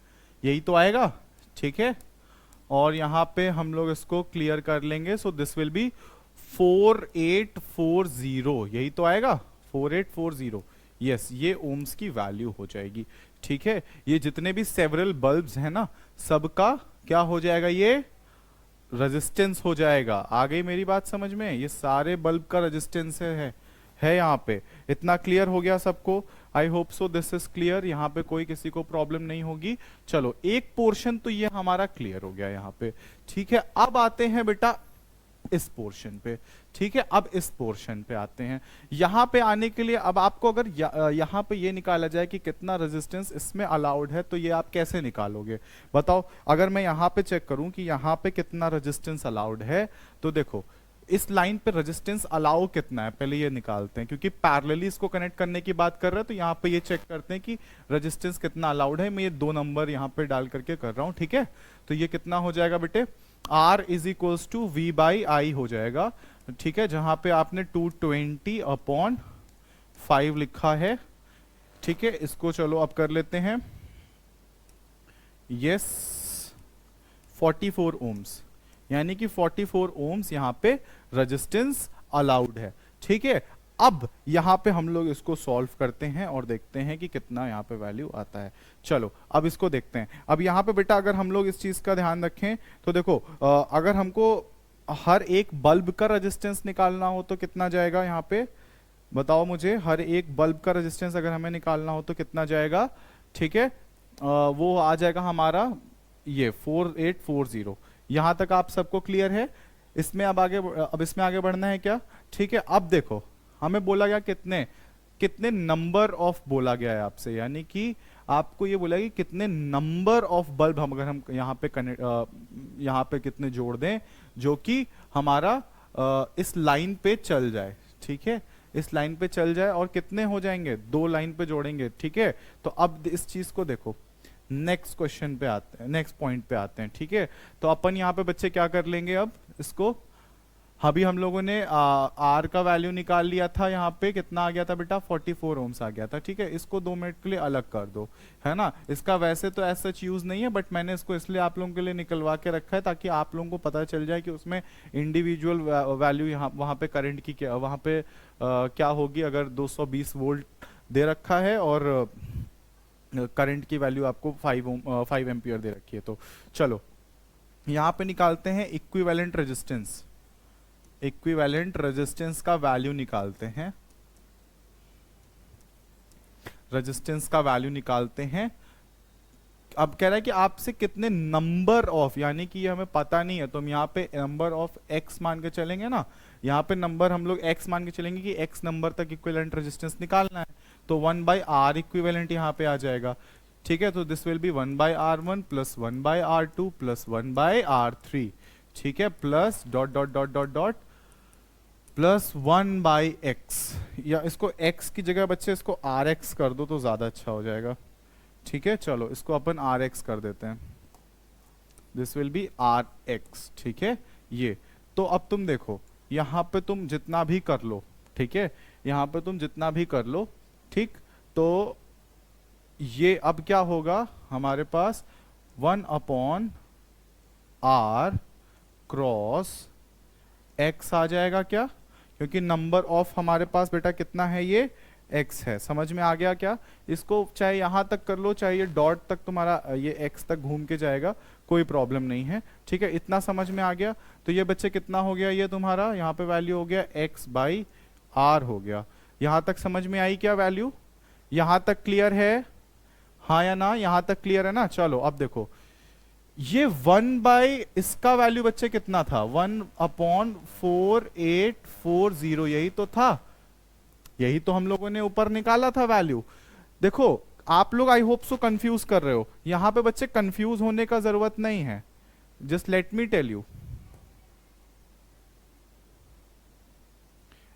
यही तो आएगा, ठीक है। और यहां पे हम लोग इसको क्लियर कर लेंगे, सो दिस विल बी 4840, यही तो आएगा 4840, यस, ये ओम्स की वैल्यू हो जाएगी। ठीक है, ये जितने भी सेवरल बल्ब्स हैं ना, सबका क्या हो जाएगा, ये रेजिस्टेंस हो जाएगा। आ गई मेरी बात समझ में? ये सारे बल्ब का रेजिस्टेंस है यहाँ पे। इतना क्लियर हो गया सबको? आई hope so this is clear. यहाँ पे कोई किसी को प्रॉब्लम नहीं होगी। चलो, एक पोर्शन तो ये हमारा क्लियर हो गया यहाँ पे। ठीक है, अब आते हैं बेटा इस पोर्शन पे। ठीक है, अब इस पोर्शन पे आते हैं। यहां पे आने के लिए अब आपको अगर यहां पे ये निकाला जाए कि कितना रेजिस्टेंस इसमें अलाउड है, तो ये आप कैसे निकालोगे बताओ? अगर मैं यहां पे चेक करूं कि यहां पे कितना रेजिस्टेंस अलाउड है, तो देखो इस लाइन पे रेजिस्टेंस अलाउ कितना है, पहले ये निकालते हैं, क्योंकि पैरेलली इसको कनेक्ट करने की बात कर रहे हैं, तो यहाँ पे ये चेक करते हैं कि रेजिस्टेंस कितना अलाउड है। मैं ये 2 नंबर यहाँ पे डाल करके कर रहा हूं। ठीक है, तो ये कितना हो जाएगा बेटे, R is equals to V by I हो जाएगा। ठीक है, जहां पे आपने 220 अपॉन 5 लिखा है। ठीक है, इसको चलो अब कर लेते हैं। यस, 44 ओम्स, यानी कि 44 ओम्स यहां पे रेजिस्टेंस अलाउड है। ठीक है, अब यहां पे हम लोग इसको सॉल्व करते हैं और देखते हैं कि कितना यहां पे वैल्यू आता है। चलो अब इसको देखते हैं। अब यहां पे बेटा अगर हम लोग इस चीज का ध्यान रखें तो देखो, अगर हमको हर एक बल्ब का रेजिस्टेंस निकालना हो तो कितना जाएगा यहाँ पे, बताओ मुझे। हर एक बल्ब का रेजिस्टेंस अगर हमें निकालना हो तो कितना जाएगा? ठीक है, वो आ जाएगा हमारा ये 4840। यहां तक आप सबको क्लियर है? इसमें अब इसमें आगे बढ़ना है क्या? ठीक है, अब देखो हमें बोला गया कितने कितने नंबर ऑफ बोला गया है आपसे, यानी कि आपको ये बोला कि कितने नंबर ऑफ बल्ब हम अगर हम यहाँ पे यहाँ पे कितने जोड़ दें जो कि हमारा इस लाइन पे चल जाए। ठीक है, इस लाइन पे चल जाए, और कितने हो जाएंगे? 2 लाइन पे जोड़ेंगे। ठीक है, तो अब इस चीज को देखो, नेक्स्ट क्वेश्चन पे आते हैं, नेक्स्ट पॉइंट पे आते हैं। ठीक है, तो अपन यहाँ पे बच्चे क्या कर लेंगे, अब इसको अभी हम लोगों ने आर का वैल्यू निकाल लिया था। यहाँ पे कितना आ गया था बेटा? 44 ओम्स आ गया था। ठीक है, इसको 2 मिनट के लिए अलग कर दो, है ना। इसका वैसे तो ऐसा यूज नहीं है, बट मैंने इसको इसलिए आप लोगों के लिए निकलवा के रखा है ताकि आप लोगों को पता चल जाए कि उसमें इंडिविजुअल वैल्यू यहाँ वहाँ पे करंट की क्या वहाँ पे क्या होगी। अगर 220 वोल्ट दे रखा है और करंट की वैल्यू आपको 5 एम्पियर दे रखी है, तो चलो यहाँ पे निकालते हैं इक्विवेलेंट रेजिस्टेंस। इक्विवेलेंट रेजिस्टेंस का वैल्यू निकालते हैं, रेजिस्टेंस का वैल्यू निकालते हैं। अब कह रहा है कि आपसे कितने नंबर ऑफ, यानी कि ये हमें पता नहीं है, तो हम यहाँ पे नंबर ऑफ x मान के चलेंगे ना। यहाँ पे नंबर हम लोग x मान के चलेंगे कि x नंबर तक इक्विवेलेंट रेजिस्टेंस निकालना है, तो 1 बाई आर इक्विवेलेंट यहाँ पे आ जाएगा। ठीक है, तो this will B 1 by R1 plus 1 by R2 plus 1 by R3। ठीक है, plus dot dot dot dot dot plus 1 by x, या इसको x की जगह बच्चे इसको Rx कर दो तो ज्यादा अच्छा हो जाएगा। ठीक है, चलो इसको अपन Rx कर देते हैं, दिस विल बी Rx। ठीक है, ये तो अब तुम देखो यहाँ पे तुम जितना भी कर लो, ठीक है, यहाँ पे तुम जितना भी कर लो, ठीक, तो ये अब क्या होगा हमारे पास 1 अपॉन R क्रॉस x आ जाएगा क्या, क्योंकि नंबर ऑफ हमारे पास बेटा कितना है, ये x है। समझ में आ गया क्या? इसको चाहे यहां तक कर लो, चाहे ये डॉट तक तुम्हारा ये x तक घूम के जाएगा, कोई प्रॉब्लम नहीं है। ठीक है, इतना समझ में आ गया। तो ये बच्चे कितना हो गया, ये तुम्हारा यहाँ पे वैल्यू हो गया x बाई आर हो गया। यहां तक समझ में आई क्या वैल्यू? यहां तक क्लियर है, हाँ या ना? यहां तक क्लियर है ना? चलो अब देखो, ये 1 बाई इसका वैल्यू बच्चे कितना था, 1 अपॉन 4840, यही तो था, यही तो हम लोगों ने ऊपर निकाला था वैल्यू। देखो आप लोग आई होप सो कंफ्यूज कर रहे हो, यहां पे बच्चे कंफ्यूज होने का जरूरत नहीं है, just let me tell you.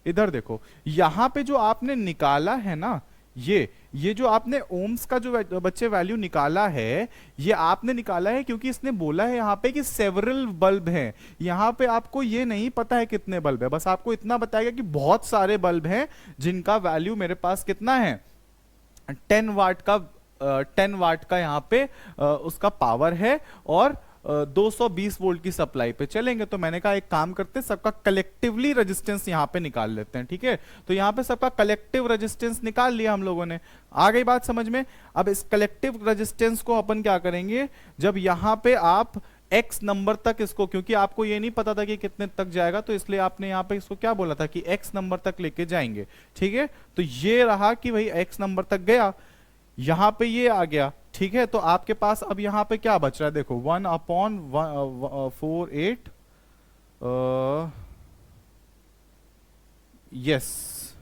इधर देखो, यहां पे जो आपने निकाला है ना, ये जो आपने ओम्स का जो बच्चे वैल्यू निकाला है, ये आपने निकाला है क्योंकि इसने बोला है यहाँ पे कि सेवरल बल्ब हैं। यहाँ पे आपको ये नहीं पता है कितने बल्ब है, बस आपको इतना बताएगा कि बहुत सारे बल्ब हैं जिनका वैल्यू मेरे पास कितना है, 10 वाट का 10 वाट का यहाँ पे उसका पावर है, और 220 वोल्ट की सप्लाई पे चलेंगे। तो मैंने कहा एक काम करते हैं, सबका कलेक्टिवली रेजिस्टेंस यहाँ पे निकाल लेते हैं, ठीक है। तो यहाँ पे सबका कलेक्टिव रेजिस्टेंस निकाल लिया हम लोगों ने। आ गई बात समझ में? अब इस कलेक्टिव रेजिस्टेंस को अपन क्या करेंगे, जब यहाँ पे आप x नंबर तक इसको, क्योंकि आपको ये नहीं पता था कि कितने तक जाएगा, तो इसलिए आपने यहाँ पे इसको क्या बोला था कि x नंबर तक लेके जाएंगे, ठीक है। तो ये रहा कि भाई x नंबर तक गया, यहां पे ये आ गया, ठीक है। तो आपके पास अब यहां पे क्या बच रहा है, देखो 1/48 यस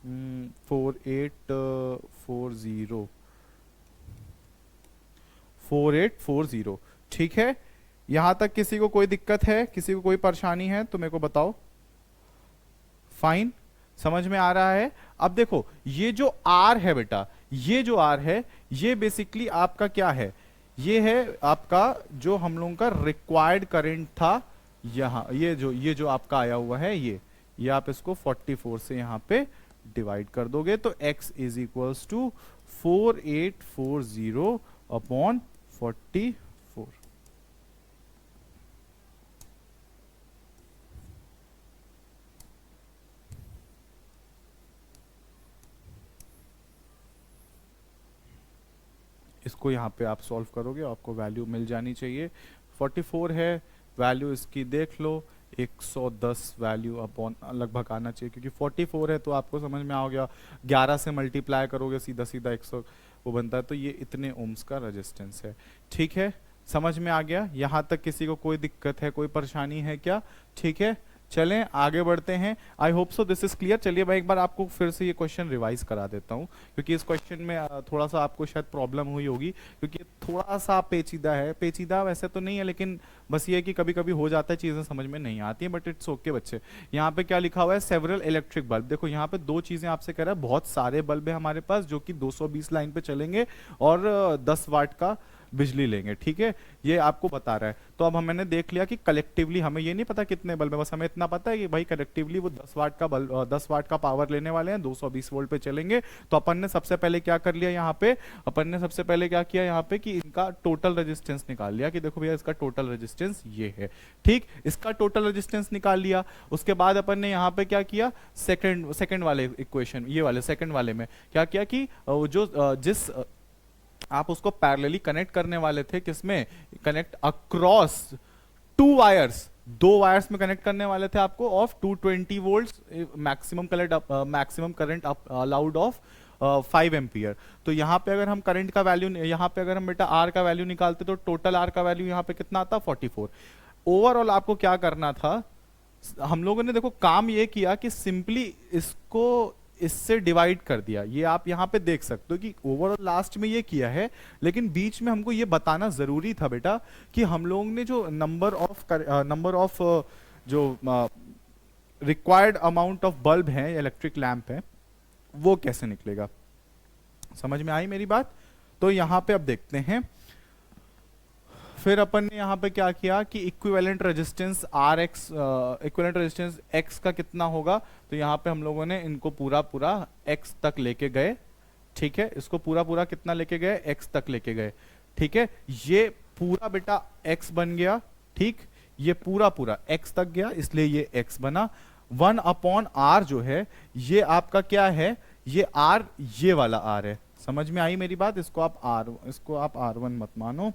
4840, ठीक है। यहां तक किसी को कोई दिक्कत है, किसी को कोई परेशानी है तो मेरे को बताओ। फाइन, समझ में आ रहा है? अब देखो ये जो R है बेटा, ये जो R है ये बेसिकली आपका क्या है, ये है आपका जो हम लोगों का रिक्वायर्ड करंट था। यहां ये जो आपका आया हुआ है, ये आप इसको 44 से यहां पे डिवाइड कर दोगे तो x is equals to 4840 upon 44। इसको यहाँ पे आप सॉल्व करोगे, आपको वैल्यू मिल जानी चाहिए। 44 है, वैल्यू इसकी देख लो, 110 वैल्यू अपॉन लगभग आना चाहिए, क्योंकि 44 है तो आपको समझ में आ गया, 11 से मल्टीप्लाई करोगे सीधा सीधा 100 वो बनता है, तो ये इतने ओम्स का रेजिस्टेंस है, ठीक है। समझ में आ गया? यहाँ तक किसी को कोई दिक्कत है, कोई परेशानी है क्या? ठीक है, चलें आगे बढ़ते हैं। आई hope so this is clear. चलिए मैं एक बार आपको फिर से ये क्वेश्चन रिवाइज करा देता हूँ, क्योंकि इस क्वेश्चन में थोड़ा सा आपको शायद प्रॉब्लम हुई होगी, क्योंकि थोड़ा सा पेचीदा है। पेचीदा वैसे तो नहीं है, लेकिन बस ये है कि कभी कभी हो जाता है, चीजें समझ में नहीं आती हैं, बट इट्स ओके बच्चे। यहाँ पे क्या लिखा हुआ है, सेवरल इलेक्ट्रिक बल्ब। देखो यहाँ पे दो चीजें आपसे कह रहा है, बहुत सारे बल्ब है हमारे पास जो कि 220 लाइन पे चलेंगे और 10 वाट का बिजली लेंगे, ठीक है, ये आपको बता रहा है। तो अब मैंने देख लिया कि कलेक्टिवली हमें ये नहीं पता कितने बल्ब है, बस हमें इतना पता है कि भाई कलेक्टिवली वो 10 वाट का बल्ब 10 वाट का पावर लेने वाले हैं, 220 वोल्ट पे चलेंगे। तो अपन ने सबसे पहले क्या कर लिया, यहाँ पे अपन ने सबसे पहले क्या किया, यहाँ पे कि इनका टोटल रेजिस्टेंस निकाल लिया, कि देखो भैया इसका टोटल रेजिस्टेंस ये है, ठीक, इसका टोटल रेजिस्टेंस निकाल लिया। उसके बाद अपन ने यहाँ पे क्या किया, सेकंड वाले इक्वेशन, ये वाले सेकंड वाले में क्या किया कि जिस आप उसको पैरेलली कनेक्ट करने वाले थे, किसमें कनेक्ट अक्रॉस 2 वायर्स, 2 वायर्स में कनेक्ट करने वाले थे आपको of 220 volts, maximum current allowed of 5 ampere. तो यहाँ पे अगर हम करंट का वैल्यू, यहाँ पे अगर हम बेटा R का वैल्यू निकालते तो टोटल R का वैल्यू यहाँ पे कितना आता, 44। ओवरऑल आपको क्या करना था, हम लोगों ने देखो काम ये किया कि सिंपली इसको इससे डिवाइड कर दिया, ये आप यहाँ पे देख सकते हो कि ओवरऑल लास्ट में ये किया है, लेकिन बीच में हमको ये बताना जरूरी था बेटा कि हम लोगों ने जो नंबर ऑफ जो रिक्वायर्ड अमाउंट ऑफ बल्ब है, इलेक्ट्रिक लैंप है, वो कैसे निकलेगा। समझ में आई मेरी बात? तो यहाँ पे अब देखते हैं, फिर अपन ने यहाँ पे क्या किया कि equivalent resistance RX, equivalent resistance X का कितना होगा, तो यहाँ पे हम लोगों ने इनको पूरा पूरा X तक लेके गए, ठीक है, इसको पूरा पूरा कितना लेके गए, X तक लेके गए, ठीक है। ये पूरा बेटा X बन गया, ठीक, ये पूरा पूरा X तक गया, इसलिए ये X बना। 1/R जो है ये आपका क्या है, ये R, ये वाला R है। समझ में आई मेरी बात? इसको आप R1 मत मानो,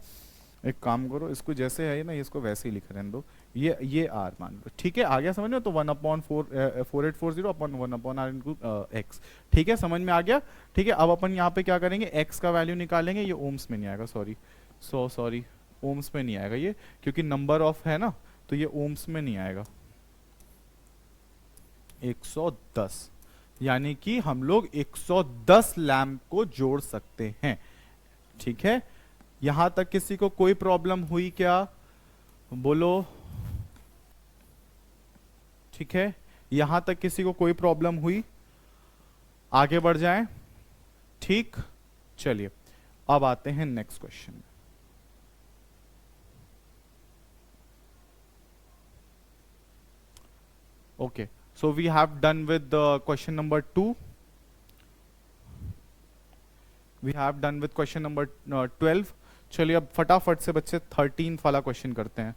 एक काम करो, इसको जैसे है ना, इसको वैसे ही लिख रहने दो, ये R मान लो, ठीक है, आ गया समझ में? तो 1/4840 अपॉन 1/R इंटू X, ठीक है, समझ में आ गया? ठीक है, अब अपन यहाँ पे क्या करेंगे, X का वैल्यू निकालेंगे, ये ओम्स में नहीं आएगा, सॉरी ओम्स में नहीं आएगा ये, क्योंकि नंबर ऑफ है ना, तो ये ओम्स में नहीं आएगा। 110, यानी कि हम लोग 110 लैंप को जोड़ सकते हैं, ठीक है। यहां तक किसी को कोई प्रॉब्लम हुई क्या, बोलो? ठीक है, यहां तक किसी को कोई प्रॉब्लम हुई? आगे बढ़ जाएं, ठीक, चलिए अब आते हैं next question. Okay, so we have done with question number 2, we have done with question number 12। चलिए अब फटाफट से बच्चे 13 वाला क्वेश्चन करते हैं।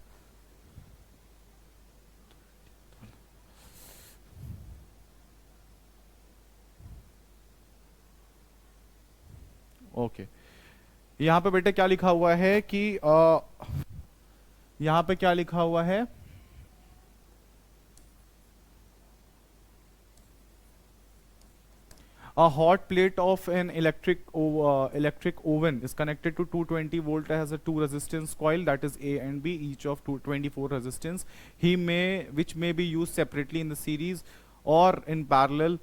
ओके, यहाँ पे बेटे क्या लिखा हुआ है कि यहाँ पे क्या लिखा हुआ है, a hot plate of an electric oven is connected to 220 volt, has a two resistance coil, that is A and B, each of 224 resistance, which may be used separately in the series or in parallel.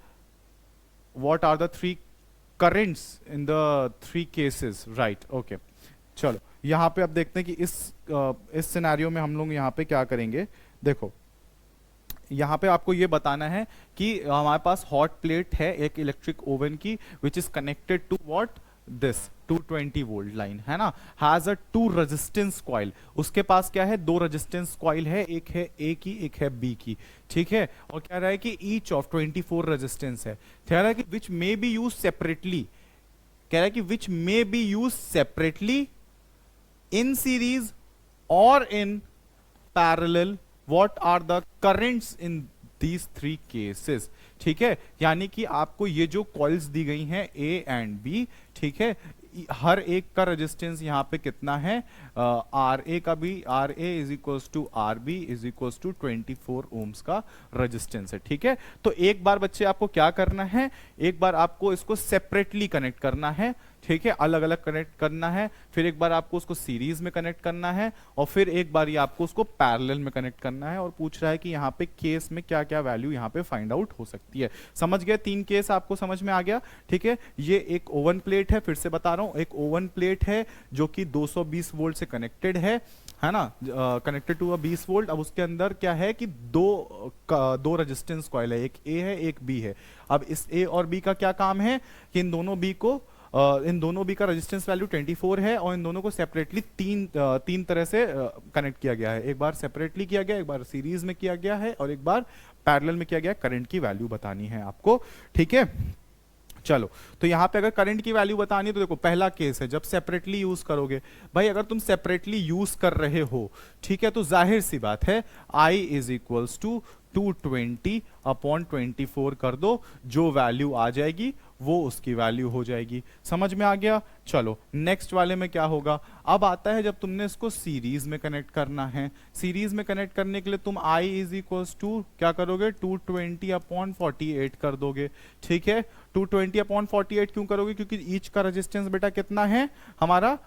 What are the three currents in the three cases? Right, okay. चलो यहाँ पे अब देखते हैं कि इस scenario में हम लोग यहाँ पे क्या करेंगे। देखो यहाँ पे आपको ये बताना है कि हमारे पास हॉट प्लेट है एक इलेक्ट्रिक ओवन की, which is connected to what, this 220 volt line है ना, has a two resistance coil. उसके पास क्या है, दो रेजिस्टेंस कॉइल है, एक है ए की एक है बी की, ठीक है। और कह रहा है कि ईच ऑफ 24 रेजिस्टेंस है, कह रहा है कि which may be use separately, कह रहा है कि which may be use separately in series और in parallel, what are the currents in these three cases, ठीक है। यानी कि आपको ये जो कॉइल्स दी गई हैं A एंड B, ठीक है, हर एक का रेजिस्टेंस यहाँ पे कितना है, आर ए का भी, R A is equals to R B is equals to 24 ohms का रेजिस्टेंस है, ठीक है। तो एक बार बच्चे आपको क्या करना है, एक बार आपको इसको सेपरेटली कनेक्ट करना है, ठीक है, अलग अलग कनेक्ट करना है, फिर एक बार आपको उसको सीरीज में कनेक्ट करना है, और फिर एक बार ये आपको उसको पैरेलल में कनेक्ट करना है। और पूछ रहा है कि यहाँ पे केस में क्या क्या वैल्यू यहाँ पे फाइंड आउट हो सकती है। समझ गए, तीन केस आपको समझ में आ गया, ठीक है। ये एक ओवन प्लेट है, फिर से बता रहा हूँ, एक ओवन प्लेट है जो कि 220 वोल्ट से कनेक्टेड है ना, कनेक्टेड टू 20 वोल्ट। अब उसके अंदर क्या है कि दो रेजिस्टेंस कॉइल है, एक ए है एक बी है। अब इस ए और बी का क्या काम है कि इन दोनों बी का रेजिस्टेंस वैल्यू 24 है, और इन दोनों को सेपरेटली तीन तरह से कनेक्ट किया गया है। एक बार सेपरेटली किया गया, एक बार सीरीज में किया गया है, और एक बार पैरेलल में किया गया। करंट की वैल्यू बतानी है आपको, ठीक है। चलो, तो यहां पे अगर करंट की वैल्यू बतानी है तो देखो, पहला केस है जब सेपरेटली यूज करोगे। भाई अगर तुम सेपरेटली यूज कर रहे हो, ठीक है, तो जाहिर सी बात है I is equals to 220 upon 24 कर दो, जो वैल्यू आ जाएगी वो उसकी वैल्यू हो जाएगी। समझ में आ गया। चलो नेक्स्ट वाले में क्या होगा, अब आता है जब तुमने इसको सीरीज में कनेक्ट करना है। सीरीज में कनेक्ट करने के लिए तुम I इज इक्वल्स टू क्या करोगे, 220 अपॉन 48 कर दोगे, ठीक है। 220 अपॉन 48 क्यों करोगे, क्योंकि ईच का रेजिस्टेंस बेटा कितना है हमारा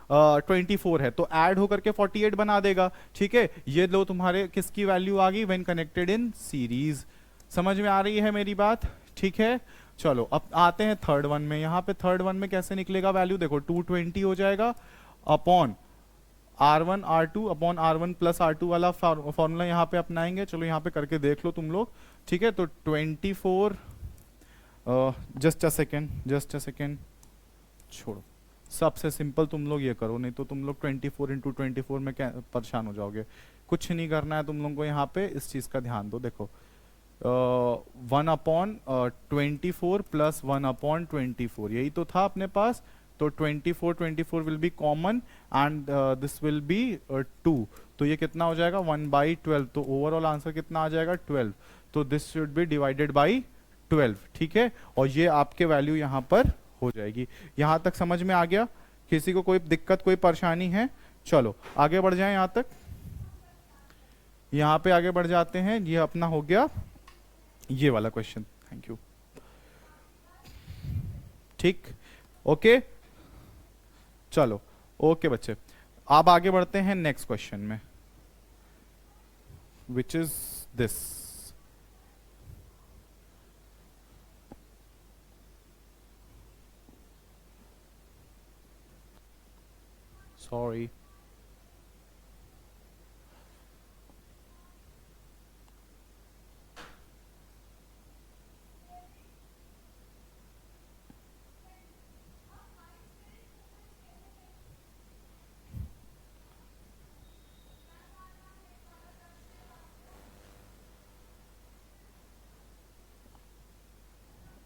24 है, तो ऐड होकर के 48 बना देगा, ठीक है। ये लो तुम्हारे किसकी वैल्यू आ गई, व्हेन कनेक्टेड इन सीरीज। समझ में आ रही है मेरी बात, ठीक है। चलो अब आते हैं थर्ड वन में। यहां पे थर्ड वन में कैसे निकलेगा वैल्यू, देखो 220 हो जाएगा upon R1 R2 upon R1 plus R2 वाला फॉर्मूला यहाँ पे अपनाएंगे। चलो यहाँ पे करके देख लो तुम लोग, ठीक है। तो 24 जस्ट अ सेकेंड छोड़ो, सबसे सिंपल तुम लोग ये करो, नहीं तो तुम लोग 24 इंटू 24 में क्या परेशान हो जाओगे। कुछ नहीं करना है तुम लोगों को, यहाँ पे इस चीज का ध्यान दो। देखो 1 अपॉन 24 प्लस 1 अपॉन 24, यही तो था अपने पास। तो 24 will be common and this will B 2, तो ये कितना हो जाएगा 1/12। तो ओवरऑल आंसर कितना आ जाएगा 12, तो this should be divided by 12, ठीक है। और ये आपके वैल्यू यहाँ पर हो जाएगी। यहाँ तक समझ में आ गया, किसी को कोई दिक्कत कोई परेशानी है। चलो आगे बढ़ जाएं, यहाँ तक यहाँ पे आगे बढ़ जाते हैं। ये अपना हो गया ये वाला क्वेश्चन, थैंक यू, ठीक, ओके। चलो ओके बच्चे, अब आगे बढ़ते हैं नेक्स्ट क्वेश्चन में, which is this. Sorry,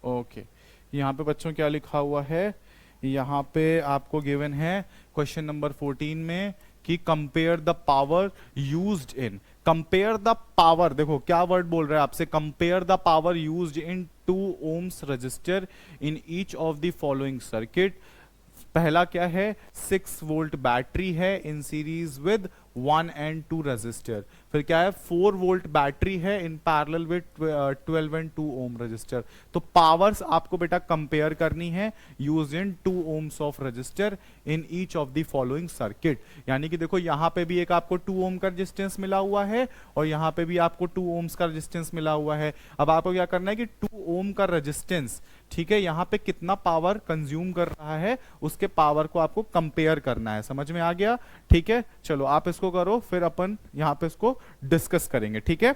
okay. यहाँ पे बच्चों क्या लिखा हुआ है, यहाँ पे आपको गिवन है क्वेश्चन नंबर 14 में कि compare the power used in, compare the power, देखो क्या वर्ड बोल रहा है आपसे, compare the power used in 2 ohms register in each of the following circuit. पहला क्या है, 6 वोल्ट बैटरी है in series with 1 and 2 register. फिर क्या है, 4 वोल्ट बैटरी है in parallel with 12 and 2 ohm register. तो पावर्स आपको बेटा कंपेयर करनी है use in 2 ohms of register in each of the following circuit. यानी कि देखो यहाँ पे भी एक आपको 2 ohm का रेजिस्टेंस मिला हुआ है और यहाँ पे भी आपको 2 ohms का रेजिस्टेंस मिला हुआ है। अब आपको क्या करना है कि 2 ohm का रेजिस्टेंस, ठीक है, यहाँ पे कितना पावर कंज्यूम कर रहा है उसके पावर को आपको कंपेयर करना है। समझ में आ गया? ठीक है, चलो आप इसको करो, फिर अपन यहां पे इसको डिस्कस करेंगे। ठीक है,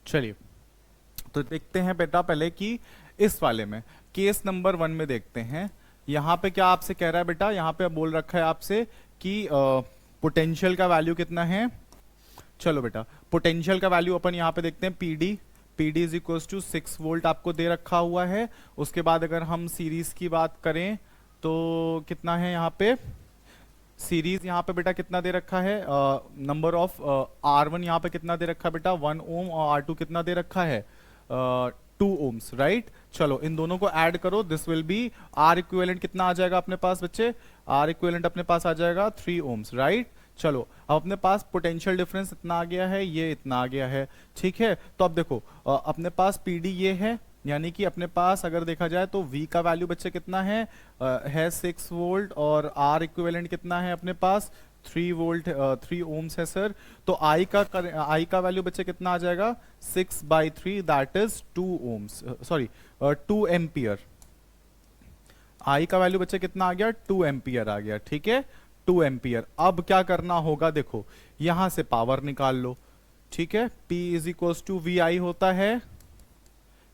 चलिए तो देखते हैं बेटा पहले कि इस वाले में केस नंबर 1 में देखते हैं। यहां पे क्या आपसे कह रहा है बेटा, यहां पे बोल रखा है आपसे कि पोटेंशियल का वैल्यू कितना है। चलो बेटा पोटेंशियल का वैल्यू अपन यहां पे देखते हैं, PD is equal to 6 volt आपको दे रखा हुआ है। उसके बाद अगर हम सीरीज की बात करें तो कितना है यहाँ पे, सीरीज यहाँ पे बेटा कितना दे रखा है, नंबर ऑफ R1 यहाँ पे कितना दे रखा है बेटा 1 ohm और R2 कितना दे रखा है 2 ohms, राइट। चलो इन दोनों को ऐड करो, this will B R equivalent कितना आ जाएगा अपने पास बच्चे, R इक्विवेलेंट अपने पास आ जाएगा 3 ohms, राइट। चलो अब अपने पास पोटेंशियल डिफरेंस इतना आ गया है, ये इतना आ गया है, ठीक है। तो अब देखो अपने पास पीडी ये है, यानी कि अपने पास अगर देखा जाए तो V का वैल्यू बच्चे कितना है 6 वोल्ट और R इक्विवेलेंट कितना है अपने पास 3 वोल्ट 3 ohms है सर। तो I का वैल्यू बच्चे कितना आ जाएगा 6/3 that is 2 ohms, sorry 2 ampere. I का वैल्यू बच्चे कितना आ गया 2 एम्पियर आ गया, ठीक है 2 एम्पियर। अब क्या करना होगा, देखो यहां से पावर निकाल लो, ठीक है। P is equal to VI होता है,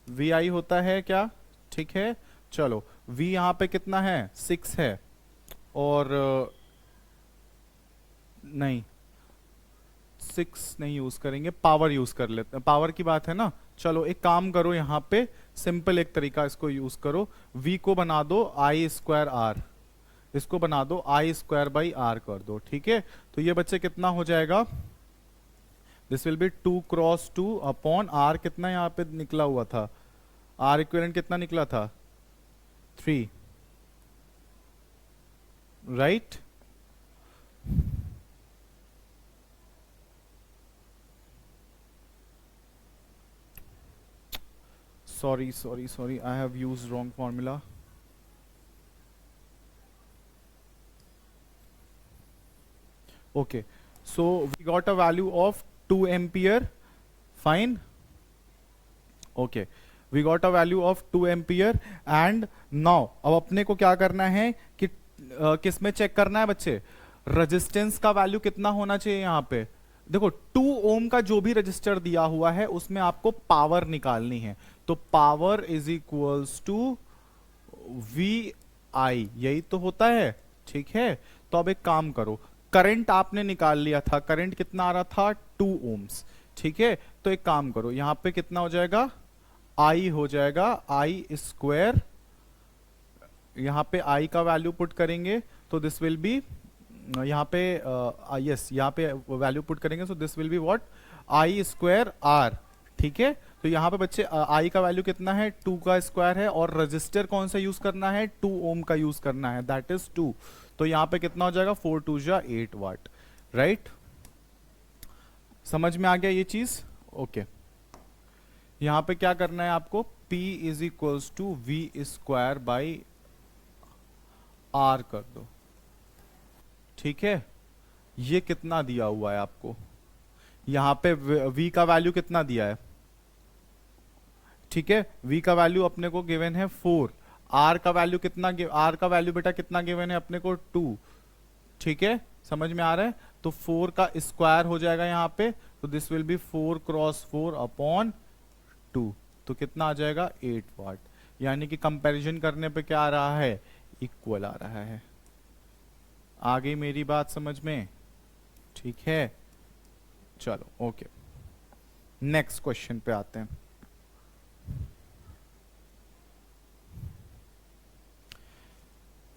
VI होता है क्या, ठीक है। चलो V यहां पे कितना है 6 है और नहीं 6 नहीं यूज करेंगे, पावर यूज कर लेते हैं, पावर की बात है ना। चलो एक काम करो, यहाँ पे सिंपल एक तरीका इसको यूज करो, V को बना दो I²R, इसको बना दो I²/R कर दो, ठीक है। तो ये बच्चे कितना हो जाएगा, this will B 2 cross 2 upon R कितना यहाँ पे निकला हुआ था, R इक्विवेलेंट कितना निकला था 3, right. sorry I have used wrong formula. Okay, so we got a value of 2 ampere, fine. Okay, we got a value of 2 ampere and now अब अपने को क्या करना है कि किस में चेक करना है बच्चे, रेजिस्टेंस का वैल्यू कितना होना चाहिए। यहाँ पे देखो 2 ohm का जो भी रजिस्टर दिया हुआ है उसमें आपको पावर निकालनी है, तो power is equals to VI, यही तो होता है, ठीक है। तो अब एक काम करो, करंट आपने निकाल लिया था, करंट कितना आ रहा था 2 ohms, ठीक है। तो एक काम करो, यहां पे कितना हो जाएगा I हो जाएगा I², यहां पे I का वैल्यू पुट करेंगे तो दिस विल बी, यहाँ पे यस यहाँ पे वैल्यू पुट करेंगे, so this will be what I²R, ठीक है। तो यहाँ पे बच्चे आई का वैल्यू कितना है, 2 का स्क्वायर है, और रजिस्टर कौन सा यूज करना है, 2 ओम का यूज करना है, दैट इज 2। तो यहाँ पे कितना हो जाएगा, 4 2 जा 8 वाट, राइट। समझ में आ गया ये चीज, ओके। यहाँ पे क्या करना है आपको, P is equals to V square by R कर दो, ठीक है। ये कितना दिया हुआ है आपको, यहां पे v का वैल्यू कितना दिया है, ठीक है। v का वैल्यू अपने को गिवन है 4, r का वैल्यू कितना, r का वैल्यू बेटा कितना गिवन है अपने को 2, ठीक है। समझ में आ रहा है, तो 4 का स्क्वायर हो जाएगा यहां पे, तो this will B 4 cross 4 upon 2, तो कितना आ जाएगा 8 वाट। यानी कि कंपैरिजन करने पे क्या आ रहा है, इक्वल आ रहा है। आ गई मेरी बात समझ में, ठीक है। चलो ओके, नेक्स्ट क्वेश्चन पे आते हैं।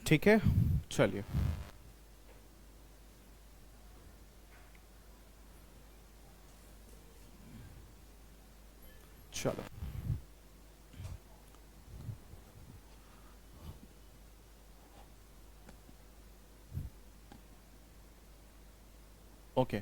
ठीक है, चलिए चलो ओके।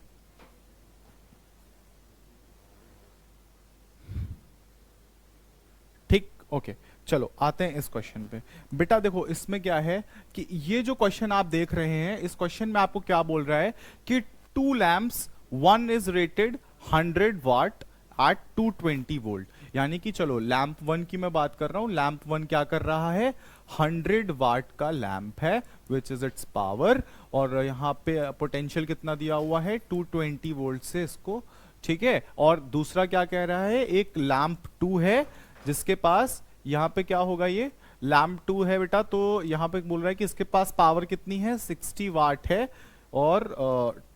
ठीक, ओके। चलो आते हैं इस क्वेश्चन पे। बेटा देखो इसमें क्या है कि ये जो क्वेश्चन आप देख रहे हैं, इस क्वेश्चन में आपको क्या बोल रहा है कि 2 lamps, one is rated 100 watt at 220 volt. यानी कि चलो लैंप 1 की मैं बात कर रहा हूं, लैंप 1 क्या कर रहा है, 100 वाट का लैंप है विच इज इट्स पावर, और यहां पे पोटेंशियल कितना दिया हुआ है, 220 वोल्ट से इसको, ठीक है। और दूसरा क्या कह रहा है, एक लैंप 2 है जिसके पास यहां पे क्या होगा, ये लैंप 2 है बेटा, तो यहां पे बोल रहा है कि इसके पास पावर कितनी है, 60 वाट है, और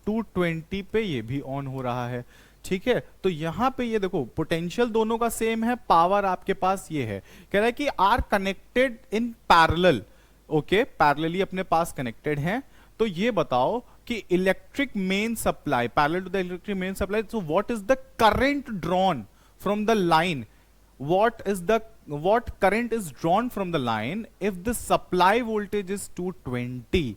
220 पे ये भी ऑन हो रहा है, ठीक है। तो यहां पे ये देखो पोटेंशियल दोनों का सेम है, पावर आपके पास ये है। कह रहा है कि are connected in parallel, okay, parallelly अपने पास कनेक्टेड हैं। तो ये बताओ कि electric main supply, parallel to the electric main supply, so what is the current drawn from the line, what current is drawn from the line if the supply voltage is 220।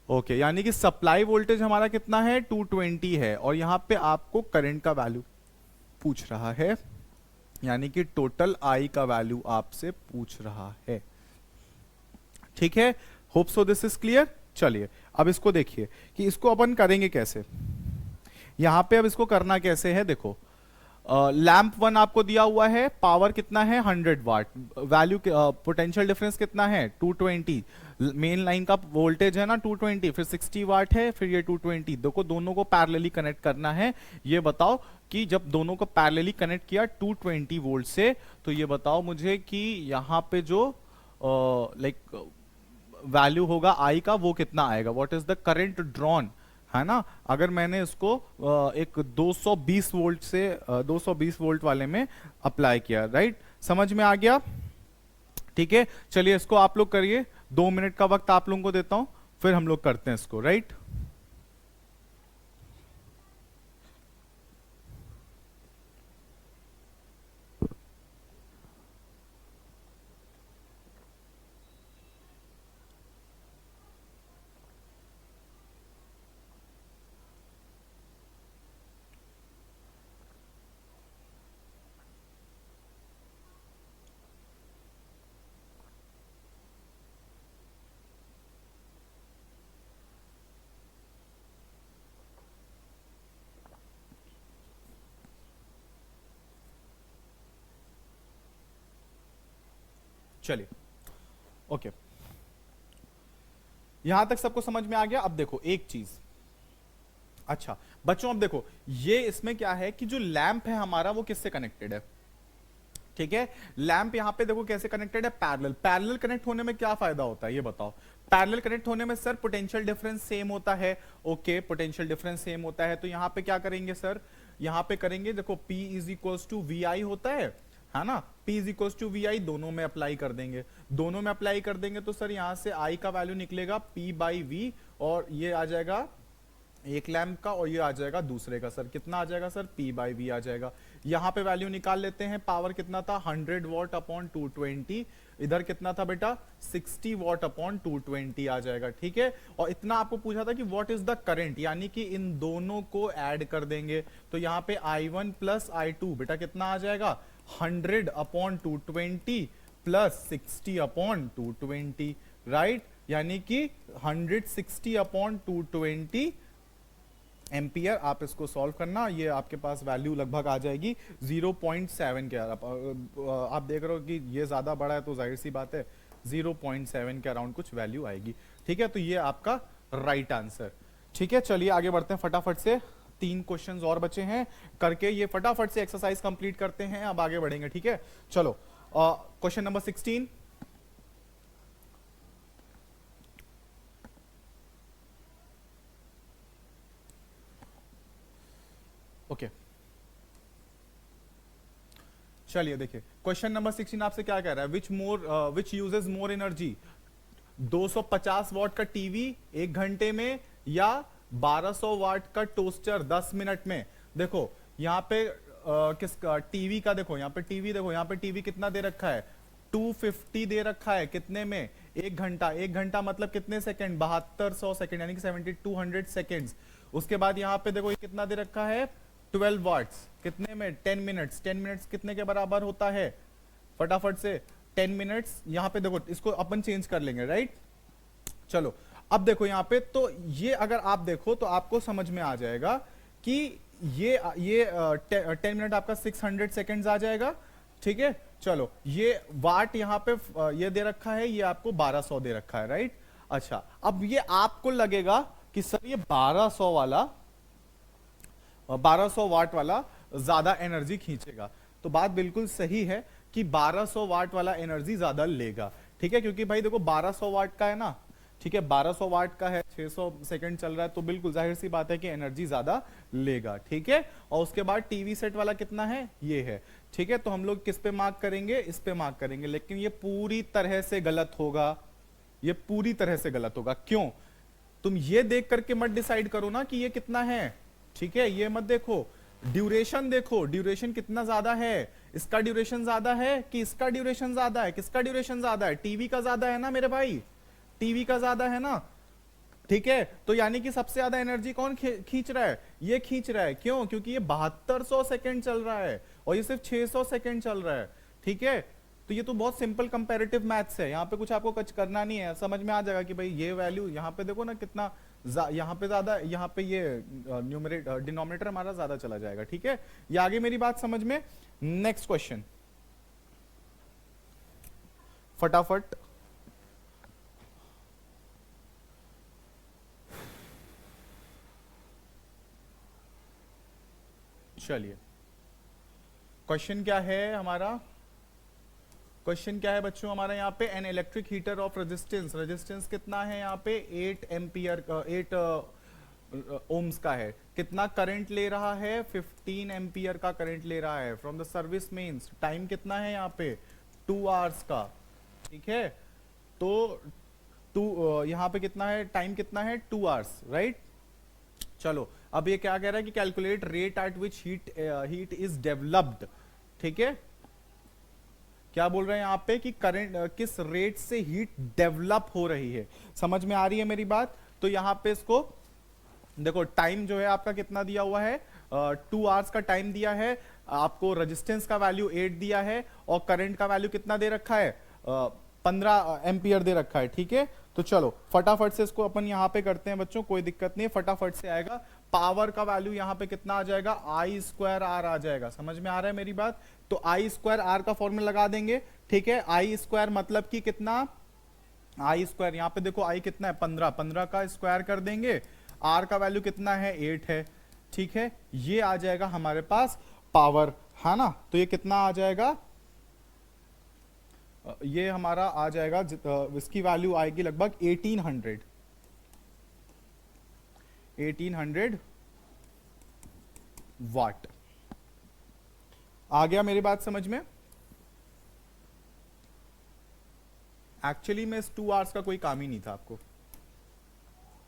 Okay, यानी कि supply voltage हमारा कितना है, 220 है, और यहां पे आपको करंट का वैल्यू पूछ रहा है, यानी कि टोटल आई का वैल्यू आपसे पूछ रहा है, ठीक है। Hope so this is clear. चलिए अब इसको देखिए कि इसको अपन करेंगे कैसे। यहां पे अब इसको करना कैसे है, देखो लैंप 1 आपको दिया हुआ है, पावर कितना है 100 वाट, वैल्यू पोटेंशियल डिफरेंस कितना है 220, मेन लाइन का वोल्टेज है ना 220, फिर 60 वाट है, फिर ये 220, देखो दोनों को पैरेलली कनेक्ट करना है। ये बताओ कि जब दोनों को पैरेलली कनेक्ट किया 220 वोल्ट से, तो ये बताओ मुझे कि यहां पे जो लाइक वैल्यू होगा आई का वो कितना आएगा, what is the current drawn, है ना। अगर मैंने इसको एक 220 वोल्ट से 220 वोल्ट वाले में अप्लाई किया, राइट, समझ में आ गया, ठीक है। चलिए इसको आप लोग करिए, 2 मिनट का वक्त आप लोगों को देता हूं, फिर हम लोग करते हैं इसको, राइट। चलिए ओके, यहां तक सबको समझ में आ गया। अब देखो एक चीज, अच्छा बच्चों अब देखो ये इसमें क्या है कि जो लैंप है हमारा वो किससे कनेक्टेड है, ठीक है। लैंप यहां पे देखो कैसे कनेक्टेड है, पैरेलल। पैरेलल कनेक्ट होने में क्या फायदा होता है ये बताओ। पैरेलल कनेक्ट होने में सर पोटेंशियल डिफरेंस सेम होता है, ओके, पोटेंशियल डिफरेंस सेम होता है। तो यहां पे क्या करेंगे सर, यहां पे करेंगे देखो P is equals to V I होता है ना, P is equals to V I, दोनों में अप्लाई कर देंगे, दोनों में अप्लाई कर देंगे तो सर यहां से I का वैल्यू निकलेगा P बाई वी, और ये आ जाएगा एक लैंप का, और ये आ जाएगा दूसरे का, सर कितना आ जाएगा सर, P बाई वी आ जाएगा। यहां पे वैल्यू निकाल लेते हैं, पावर कितना था 100 वॉट अपॉन 220, इधर कितना था बेटा 60 वॉट अपॉन 220 आ जाएगा, ठीक है। और इतना आपको पूछा था कि व्हाट इज द करंट, यानी कि इन दोनों को ऐड कर देंगे, तो यहां पे I1 प्लस I2 बेटा कितना आ जाएगा 100 अपॉन 220 प्लस 60 अपॉन 220, राइट, यानी कि 160 अपॉन 220 एम्पियर। आप इसको सॉल्व करना, ये आपके पास वैल्यू लगभग आ जाएगी 0.7 के। आप देख रहे हो कि ये ज्यादा बड़ा है तो जाहिर सी बात है 0.7 के अराउंड कुछ वैल्यू आएगी, ठीक है। तो ये आपका राइट आंसर, ठीक है। चलिए आगे बढ़ते हैं फटाफट से, 3 क्वेश्चंस और बचे हैं, करके ये फटाफट से एक्सरसाइज कंप्लीट करते हैं, अब आगे बढ़ेंगे, ठीक है। चलो क्वेश्चन नंबर 16, ओके चलिए देखिए क्वेश्चन नंबर 16 आपसे क्या कह रहा है, which uses more energy, 250 what का टीवी 1 घंटे में या 1200 वाट का टोस्टर 10 मिनट में। देखो यहाँ पे किसका टीवी का, देखो यहाँ पे टीवी, देखो यहाँ पे टीवी कितना दे रखा है 250 दे रखा है, कितने में 1 घंटा, 1 घंटा मतलब कितने सेकंड 7200 सेकंड, यानी कि 7200 सेकंड्स। उसके बाद यहाँ पे देखो ये कितना दे रखा है 12 वाट्स, कितने में 10 मिनट्स, 10 मिनट्स कितने के बराबर होता है, फटाफट से 10 मिनट्स, यहाँ पे देखो इसको अपन चेंज कर लेंगे, राइट। चलो अब देखो यहाँ पे, तो ये अगर आप देखो तो आपको समझ में आ जाएगा कि ये 10 मिनट आपका 600 सेकेंड्स आ जाएगा, ठीक है। चलो ये वाट यहाँ पे ये दे रखा है, ये आपको 1200 दे रखा है, राइट। अच्छा अब ये आपको लगेगा कि सर ये 1200 वाट वाला ज्यादा एनर्जी खींचेगा, तो बात बिल्कुल सही है कि 1200 वाट वाला एनर्जी ज्यादा लेगा, ठीक है, क्योंकि भाई देखो 1200 वाट का है ना, ठीक है, 1200 वाट का है, 600 सेकंड चल रहा है, तो बिल्कुल जाहिर सी बात है कि एनर्जी ज्यादा लेगा, ठीक है। और उसके बाद टीवी सेट वाला कितना है, ये है, ठीक है। तो हम लोग किस पे मार्क करेंगे, इस पे मार्क करेंगे, लेकिन ये पूरी तरह से गलत होगा, ये पूरी तरह से गलत होगा। क्यों, तुम ये देख करके मत डिसाइड करो ना कि ये कितना है, ठीक है, ये मत देखो, ड्यूरेशन देखो, ड्यूरेशन कितना ज्यादा है, इसका ड्यूरेशन ज्यादा है कि इसका ड्यूरेशन ज्यादा है, किसका ड्यूरेशन ज्यादा है, टीवी का ज्यादा है ना मेरे भाई, टीवी का ज्यादा है ना, ठीक है। तो यानी कि सबसे ज्यादा एनर्जी कौन खींच रहा है, ये खींच रहा है, क्यों, क्योंकि ये 7200 सेकंड चल रहा है और ये सिर्फ 600 सेकंड चल रहा है, ठीक है। तो ये तो बहुत सिंपल कंपैरेटिव मैथ्स है, यहाँ पे कुछ आपको कुछ करना नहीं है, समझ में आ जाएगा कि भाई ये वैल्यू यहाँ पे देखो ना कितना यहाँ पे ज्यादा, यहाँ पे ये न्यूमरेटर डिनोमिनेटर हमारा ज्यादा चला जाएगा, ठीक है। ये आगे मेरी बात समझ में। नेक्स्ट क्वेश्चन फटाफट, चलिए क्वेश्चन क्या है हमारा, क्वेश्चन क्या है बच्चों हमारा यहाँ पे, an electric heater of resistance, resistance कितना है यहाँ पे 8 एम्पियर 8 ओम्स का है, कितना करंट ले रहा है 15 एम्पियर का करंट ले रहा है from the service mains, time कितना है यहाँ पे 2 आवर्स का, ठीक है। तो यहाँ पे कितना है टाइम, कितना है 2 आवर्स, राइट। चलो अब ये क्या कह रहा है कि calculate rate at which heat is developed, ठीक है। क्या बोल रहे हैं यहाँ पे कि करंट किस रेट से हीट डेवलप हो रही है, समझ में आ रही है मेरी बात। तो यहाँ पे इसको देखो, टाइम जो है आपका कितना दिया हुआ है 2 आवर्स का टाइम दिया है आपको, रेजिस्टेंस का वैल्यू 8 दिया है और करंट का वैल्यू कितना दे रखा है 15 एम्पियर दे रखा है, ठीक है। तो चलो फटाफट से इसको अपन यहाँ पे करते हैं बच्चों, कोई दिक्कत नहीं है, फटाफट से आएगा। पावर का वैल्यू यहाँ पे कितना आ जाएगा I² R आ जाएगा, समझ में आ रहा है मेरी बात। तो I² R का फॉर्मूला लगा देंगे, ठीक है। I² मतलब कि कितना, I² यहाँ पे देखो I कितना है 15, 15 का स्क्वायर कर देंगे, R का वैल्यू कितना है 8 है, ठीक है। ये आ जाएगा हमारे पास पावर, है ना। तो ये कितना आ जाएगा, ये हमारा आ जाएगा, इसकी वैल्यू आएगी लगभग 1800 वाट। आ गया मेरी बात समझ में। एक्चुअली में इस 2 आवर्स का कोई काम ही नहीं था आपको।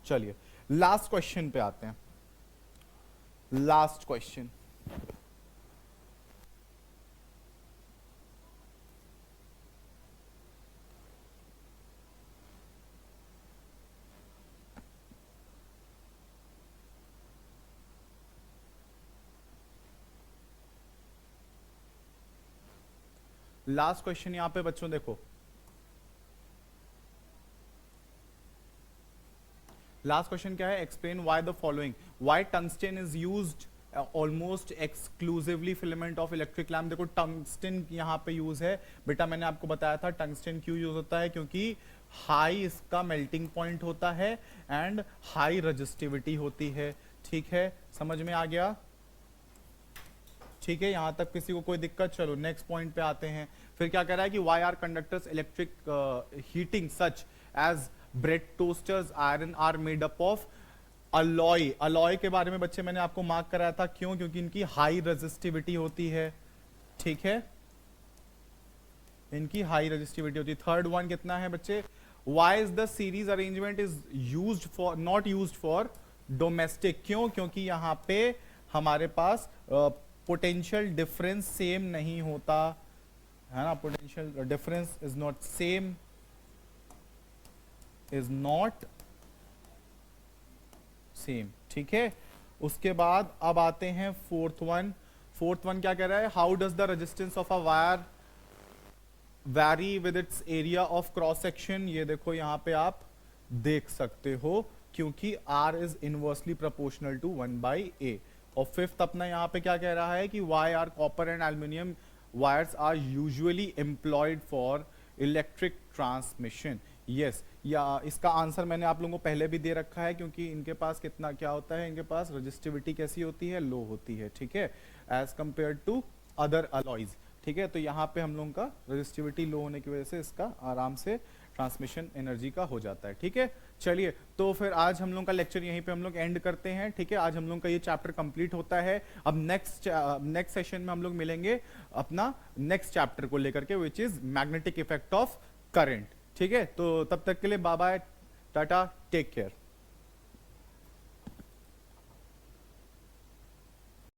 चलिए लास्ट क्वेश्चन पे आते हैं, लास्ट क्वेश्चन। लास्ट क्वेश्चन यहां पे बच्चों देखो, लास्ट क्वेश्चन क्या है, explain why the following, why tungsten is used almost exclusively filament of electric lamp. देखो टंगस्टन यहाँ पे यूज है बेटा, मैंने आपको बताया था टंगस्टन क्यों यूज होता है, क्योंकि हाई इसका मेल्टिंग पॉइंट होता है एंड हाई रजिस्टिविटी होती है। ठीक है, समझ में आ गया? ठीक है, यहां तक किसी को कोई दिक्कत? चलो नेक्स्ट पॉइंट पे आते हैं। फिर क्या कह रहा है कि why are conductors electric heating such as bread toasters iron are made up of alloy. Alloy के बारे में बच्चे मैंने आपको मार्क कराया था, क्यों? क्योंकि इनकी हाई रेजिस्टिविटी होती है। ठीक है, इनकी हाई रेजिस्टिविटी होती है। थर्ड वन कितना है बच्चे, why is the series arrangement is used for not used for domestic. क्यों? क्योंकि यहां पे हमारे पास पोटेंशियल डिफरेंस सेम नहीं होता है ना, potential difference is not same, is not same. ठीक है, उसके बाद अब आते हैं फोर्थ वन। फोर्थ वन क्या कह रहा है, how does the resistance of a wire vary with its area of cross section. ये देखो यहां पे आप देख सकते हो, क्योंकि R is inversely proportional to 1/a। और फिफ्थ अपना यहां पे क्या कह रहा है कि why are copper and aluminium wires are usually employed for electric transmission. Yes, या इसका आंसर मैंने आप लोगों को पहले भी दे रखा है, क्योंकि इनके पास कितना क्या होता है, इनके पास रजिस्टिविटी कैसी होती है, लो होती है। ठीक है, as compare to other alloys. ठीक है, तो यहाँ पे हम लोगों का रजिस्टिविटी लो होने की वजह से इसका आराम से ट्रांसमिशन एनर्जी का हो जाता है। ठीक है, चलिए तो फिर आज हम लोग का लेक्चर यहीं पे हम लोग एंड करते हैं। ठीक है, आज हम लोग का ये चैप्टर कंप्लीट होता है। अब नेक्स्ट सेशन में हम लोग मिलेंगे अपना नेक्स्ट चैप्टर को लेकर के, which is magnetic effect of current. ठीक है, तो तब तक के लिए bye bye, tata, take care.